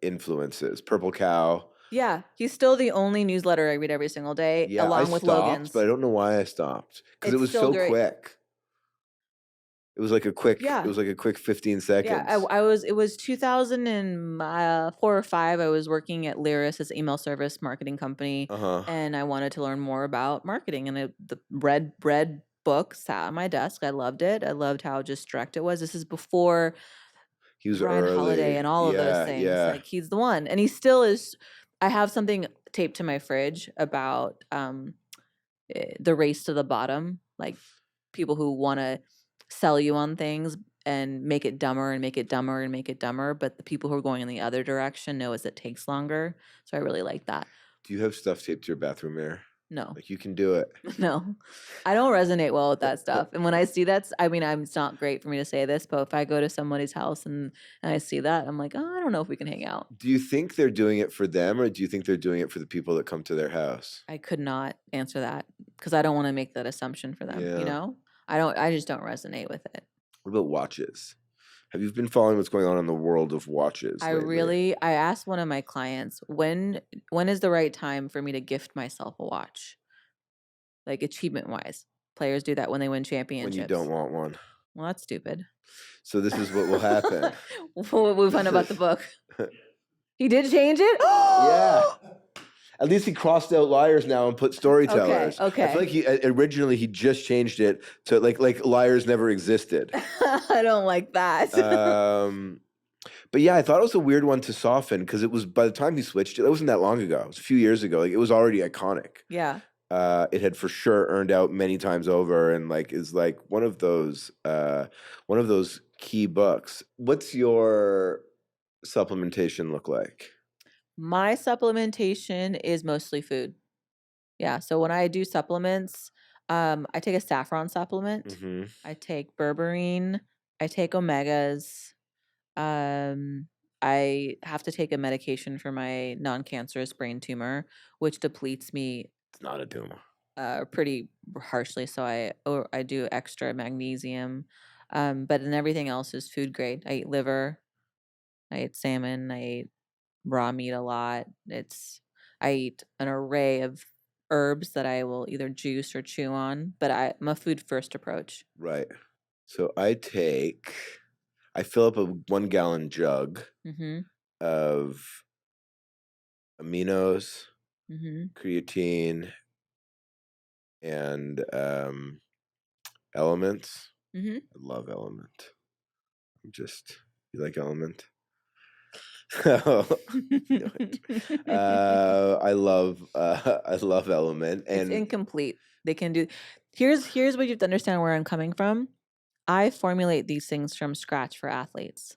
influences. Purple Cow. Yeah, he's still the only newsletter I read every single day, along with Logan's. But I don't know why I stopped, because it was so quick. It was like a quick. Yeah. It was like a quick 15 seconds. Yeah, it was 2004 or 5. I was working at Lyris as email service marketing company, and I wanted to learn more about marketing. And the red book sat on my desk. I loved it. I loved how just direct it was. This is before he was Ryan early. Holiday and all of those things. Yeah. Like he's the one, and he still is. I have something taped to my fridge about the race to the bottom, like people who want to sell you on things and make it dumber and make it dumber and make it dumber, but the people who are going in the other direction know as it takes longer. So I really like that. Do you have stuff taped to your bathroom mirror? No. Like you can do it. No. I don't resonate well with that stuff. And when I see that, I mean, it's not great for me to say this, but if I go to somebody's house and I see that, I'm like, oh, I don't know if we can hang out. Do you think they're doing it for them, or do you think they're doing it for the people that come to their house? I could not answer that because I don't want to make that assumption for them, you know? I just don't resonate with it. What about watches? Have you been following what's going on in the world of watches? I asked one of my clients, when is the right time for me to gift myself a watch? Like achievement wise. Players do that when they win championships. When you don't want one. Well, that's stupid. So this is what will happen. What we find about the book. He did change it? Yeah. At least he crossed out liars now and put storytellers. Okay. I feel like he originally he just changed it to like liars never existed. I don't like that. But yeah, I thought it was a weird one to soften because it was by the time he switched it wasn't that long ago. It was a few years ago. Like it was already iconic. Yeah. It had for sure earned out many times over, and like is like one of those key books. What's your supplementation look like? My supplementation is mostly food. Yeah. So when I do supplements, I take a saffron supplement. Mm-hmm. I take berberine. I take omegas. I have to take a medication for my non-cancerous brain tumor, which depletes me. It's not a tumor. Pretty harshly. So I do extra magnesium. But then everything else is food grade. I eat liver. I eat salmon. I eat raw meat a lot. I eat an array of herbs that I will either juice or chew on, but I'm a food first approach. Right. So I fill up a 1 gallon jug of aminos, creatine, and elements. I love Element. You like Element? I love Element, and it's incomplete. They can do. Here's what you have to understand where I'm coming from. I formulate these things from scratch for athletes.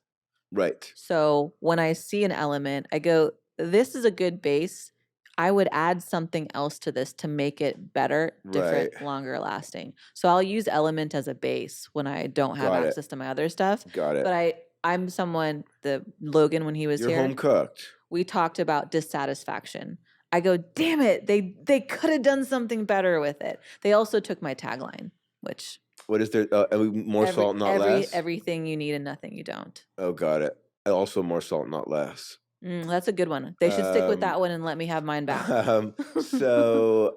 Right. So when I see an element, I go, "This is a good base. I would add something else to this to make it better, different, longer lasting." So I'll use Element as a base when I don't have access to my other stuff. Got it. But I'm someone, Logan, when he was here. You're home cooked. We talked about dissatisfaction. I go, damn it, they could have done something better with it. They also took my tagline, which... What is there? More salt, not less? Everything you need and nothing you don't. Oh, got it. Also more salt, not less. That's a good one. They should stick with that one and let me have mine back. So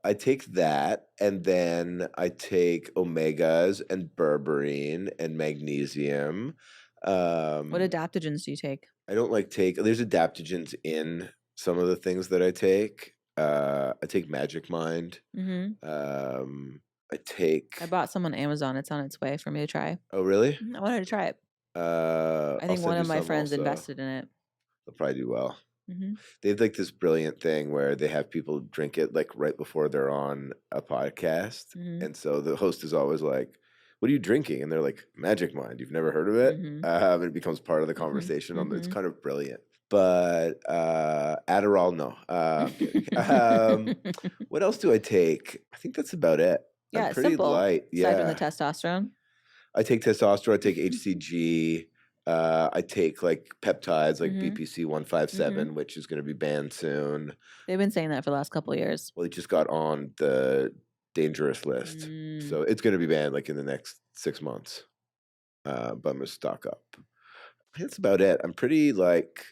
I take that, and then I take omegas and berberine and magnesium. What adaptogens do you take? I don't there's adaptogens in some of the things that I take. I take Magic Mind. I bought some on Amazon. It's on its way for me to try. Oh, really? I wanted to try it. I think one of my friends invested in it. They'll probably do well. They have like this brilliant thing where they have people drink it like right before they're on a podcast. And so the host is always like, "What are you drinking?" And they're like, "Magic Mind. You've never heard of it?" And it becomes part of the conversation. It's kind of brilliant. But Adderall, no. I'm kidding. What else do I take? I think that's about it. Yeah, I'm pretty simple. light. Yeah. Aside from the testosterone? I take testosterone. I take HCG. I take like peptides like BPC 157, which is going to be banned soon. They've been saying that for the last couple of years. Well, it just got on the dangerous list. So it's going to be banned like in the next 6 months. But I'm going to stock up. I think that's about it. I'm pretty like...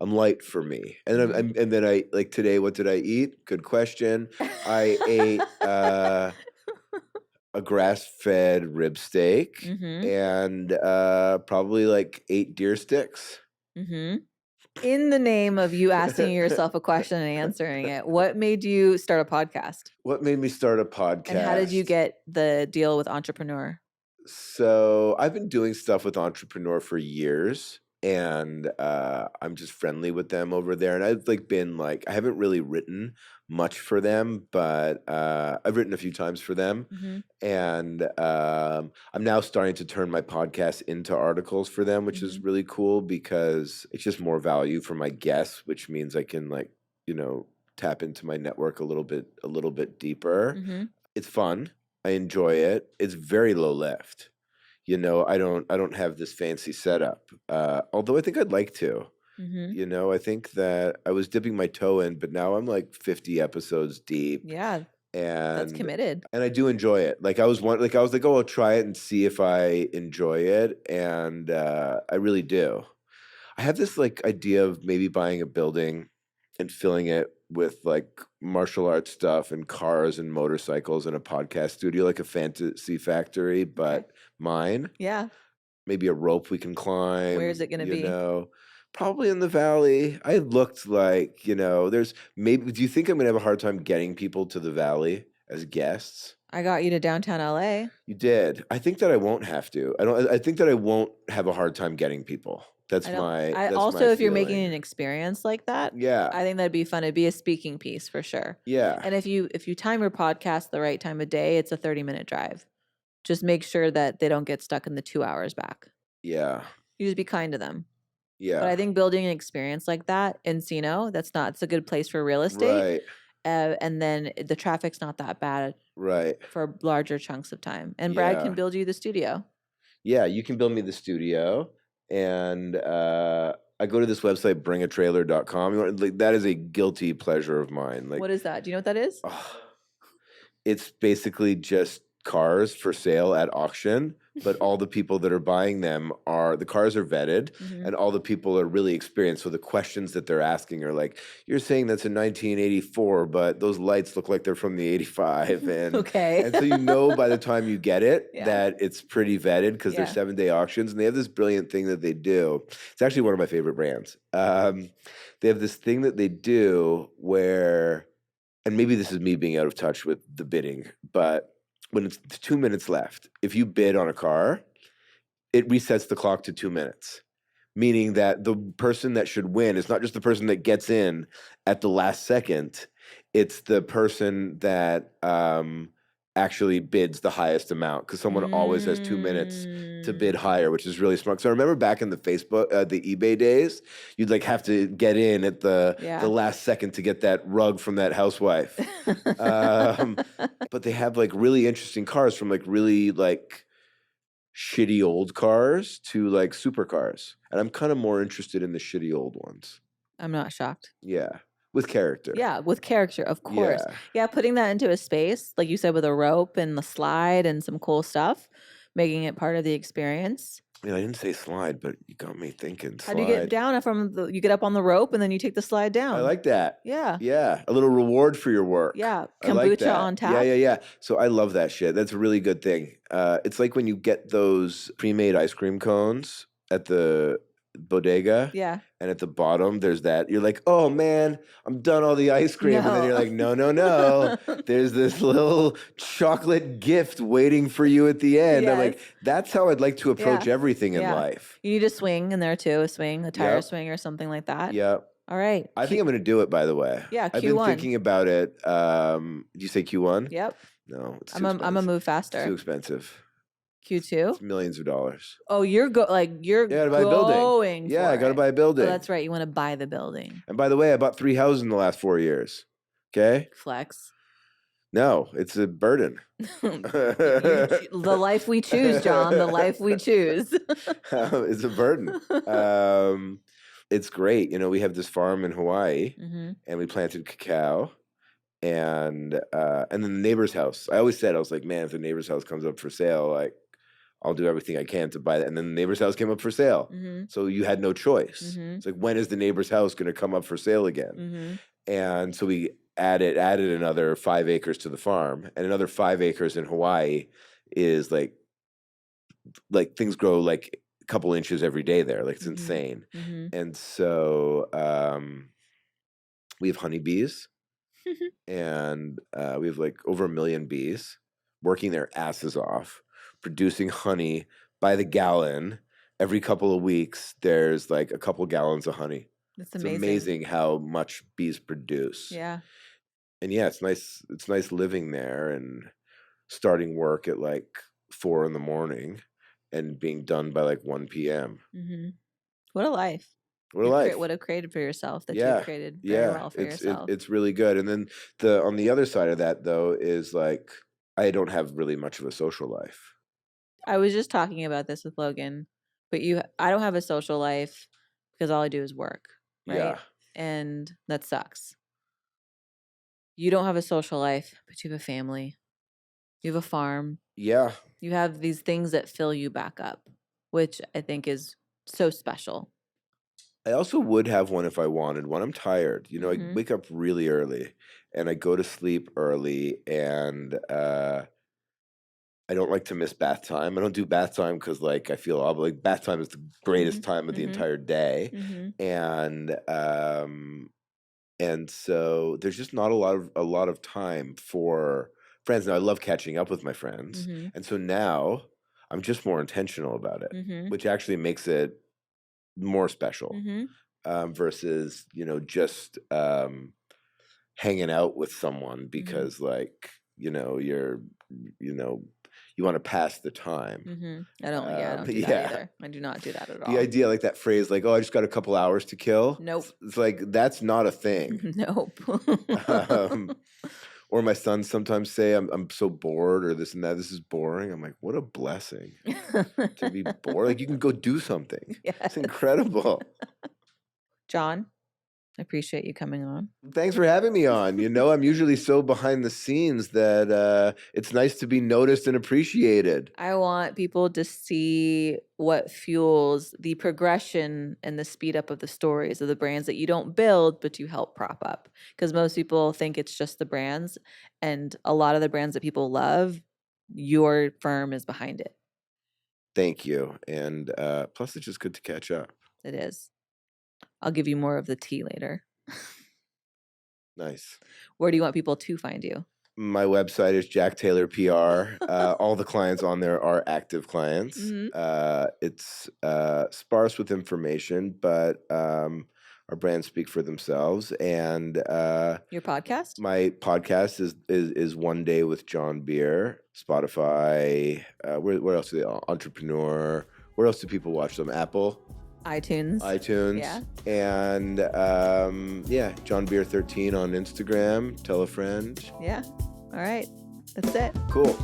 I'm light for me. And then I like today, what did I eat? Good question. I ate a grass-fed rib steak, and probably like 8 deer sticks. In the name of you asking yourself a question and answering it, what made you start a podcast? What made me start a podcast? And how did you get the deal with Entrepreneur? So I've been doing stuff with Entrepreneur for years, and I'm just friendly with them over there. And I've I haven't really written much for them, but I've written a few times for them. And I'm now starting to turn my podcast into articles for them, which is really cool because it's just more value for my guests, which means I can tap into my network a little bit deeper. It's fun. I enjoy it. It's very low lift. I don't have this fancy setup. Although I think I'd like to. I think that I was dipping my toe in, but now I'm like 50 episodes deep. Yeah. And that's committed. And I do enjoy it. I was like, oh, I'll try it and see if I enjoy it. And I really do. I have this idea of maybe buying a building and filling it with martial arts stuff and cars and motorcycles and a podcast studio, like a fantasy factory, but mine. Yeah. Maybe a rope we can climb. Where is it going to be? Probably in the valley. I looked there's maybe, do you think I'm going to have a hard time getting people to the valley as guests? I got you to downtown LA. You did. I think that I won't have to. I think that I won't have a hard time getting people. That's my if you're making an experience like that, yeah, I think that'd be fun. It'd be a speaking piece for sure. Yeah. And if you time your podcast the right time of day, it's a 30-minute drive. Just make sure that they don't get stuck in the 2 hours back. Yeah. You just be kind to them. Yeah. But I think building an experience like that, Encino, it's a good place for real estate. Right. And then the traffic's not that bad. Right. For larger chunks of time. And Brad can build you the studio. Yeah, you can build me the studio. And I go to this website, bringatrailer.com. That is a guilty pleasure of mine. What is that? Do you know what that is? It's basically just cars for sale at auction, but all the people that are buying them the cars are vetted, and all the people are really experienced. So the questions that they're asking are like, you're saying that's a 1984, but those lights look like they're from the 85. And, okay. And so by the time you get it, that it's pretty vetted because they're 7-day auctions. And they have this brilliant thing that they do. It's actually one of my favorite brands. They have this thing that they do where, and maybe this is me being out of touch with the bidding, but when it's 2 minutes left, if you bid on a car, it resets the clock to 2 minutes, meaning that the person that should win is not just the person that gets in at the last second. It's the person that actually bids the highest amount, because someone always has 2 minutes to bid higher, which is really smart. So I remember back in the eBay days, you'd have to get in at the last second to get that rug from that housewife. But they have really interesting cars, from really shitty old cars to supercars. And I'm kind of more interested in the shitty old ones. I'm not shocked. Yeah. With character. Yeah, with character, of course. Yeah, putting that into a space, like you said, with a rope and the slide and some cool stuff, making it part of the experience. Yeah, I didn't say slide, but you got me thinking slide. How do you get down you get up on the rope and then you take the slide down? I like that. Yeah. Yeah, a little reward for your work. Yeah, kombucha on tap. Yeah. So I love that shit. That's a really good thing. It's like when you get those pre-made ice cream cones at the bodega. Yeah. And at the bottom, there's that. You're like, oh man, I'm done all the ice cream. No. And then you're like, no. There's this little chocolate gift waiting for you at the end. Yes. I'm like, that's how I'd like to approach everything in life. You need a swing in there too, a tire swing or something like that. Yep. All right. I think I'm going to do it, by the way. Yeah, Q1. I've been thinking about it. Did you say Q1? Yep. No, it's I'm going to move faster. It's too expensive. Q2? It's millions of dollars. Oh, you're going buy a building. Yeah, I got to buy a building. Oh, that's right. You want to buy the building. And by the way, I bought 3 houses in the last 4 years. Okay? Flex. No, it's a burden. The life we choose, John. The life we choose. It's a burden. It's great. We have this farm in Hawaii, and we planted cacao. And then the neighbor's house. I always said, I was like, man, if the neighbor's house comes up for sale, I'll do everything I can to buy that. And then the neighbor's house came up for sale. So you had no choice. It's like, when is the neighbor's house going to come up for sale again? And so we added another 5 acres to the farm, and another 5 acres in Hawaii is like things grow like a couple inches every day there. Like it's insane. And so we have honeybees and we have like over 1 million bees working their asses off, producing honey by the gallon. Every couple of weeks, there's like a couple gallons of honey. That's amazing. It's amazing how much bees produce. Yeah. And yeah, it's nice. It's nice living there and starting work at like 4 a.m. and being done by like 1 p.m. What a life. What a life. What have created for yourself that you've created very well for yourself. It's really good. And then on the other side of that though is like I don't have really much of a social life. I was just talking about this with Logan, but I don't have a social life because all I do is work, right? Yeah. And that sucks. You don't have a social life, but you have a family. You have a farm. Yeah. You have these things that fill you back up, which I think is so special. I also would have one if I wanted one. I'm tired. You know, I wake up really early and I go to sleep early, and I don't like to miss bath time. I don't do bath time because like I feel like bath time is the greatest time of the entire day. And so there's just not a lot of time for friends. Now I love catching up with my friends. And so now I'm just more intentional about it, which actually makes it more special versus, you know, just hanging out with someone because like, you know, you want to pass the time. I don't do that either. I do not do that at all. The idea, like that phrase, like, oh, I just got a couple hours to kill. Nope. It's like, that's not a thing. Nope. Or my sons sometimes say, I'm so bored or this and that. This is boring. I'm like, what a blessing to be bored. Like you can go do something. Yes. It's incredible. Jon, I appreciate you coming on. Thanks for having me on. You know, I'm usually so behind the scenes that it's nice to be noticed and appreciated. I want people to see what fuels the progression and the speed up of the stories of the brands that you don't build, but you help prop up. Because most people think it's just the brands, and a lot of the brands that people love, your firm is behind it. Thank you. And plus, it's just good to catch up. It is. I'll give you more of the tea later. Nice. Where do you want people to find you? My website is Jack Taylor PR. All the clients on there are active clients. It's sparse with information, but our brands speak for themselves. And your podcast? My podcast is One Day with Jon Bier. Spotify. Where else? Entrepreneur. Where else do people watch them? Apple. iTunes. Yeah. And Jon Bier 13 on Instagram. Tell a friend. Yeah. All right. That's it. Cool.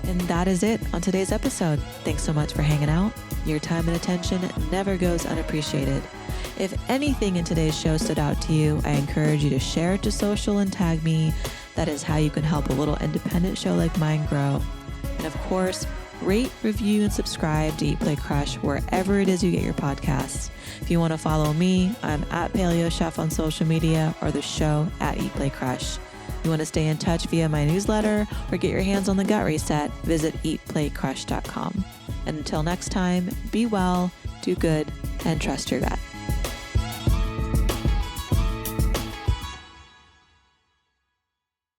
And that is it on today's episode. Thanks so much for hanging out. Your time and attention never goes unappreciated. If anything in today's show stood out to you, I encourage you to share it to social and tag me. That is how you can help a little independent show like mine grow. And of course, rate, review, and subscribe to Eat, Play, Crush wherever it is you get your podcasts. If you want to follow me, I'm at Paleo Chef on social media, or the show at Eat, Play, Crush. You want to stay in touch via my newsletter or get your hands on the gut reset, visit eatplaycrush.com. And until next time, be well, do good, and trust your gut.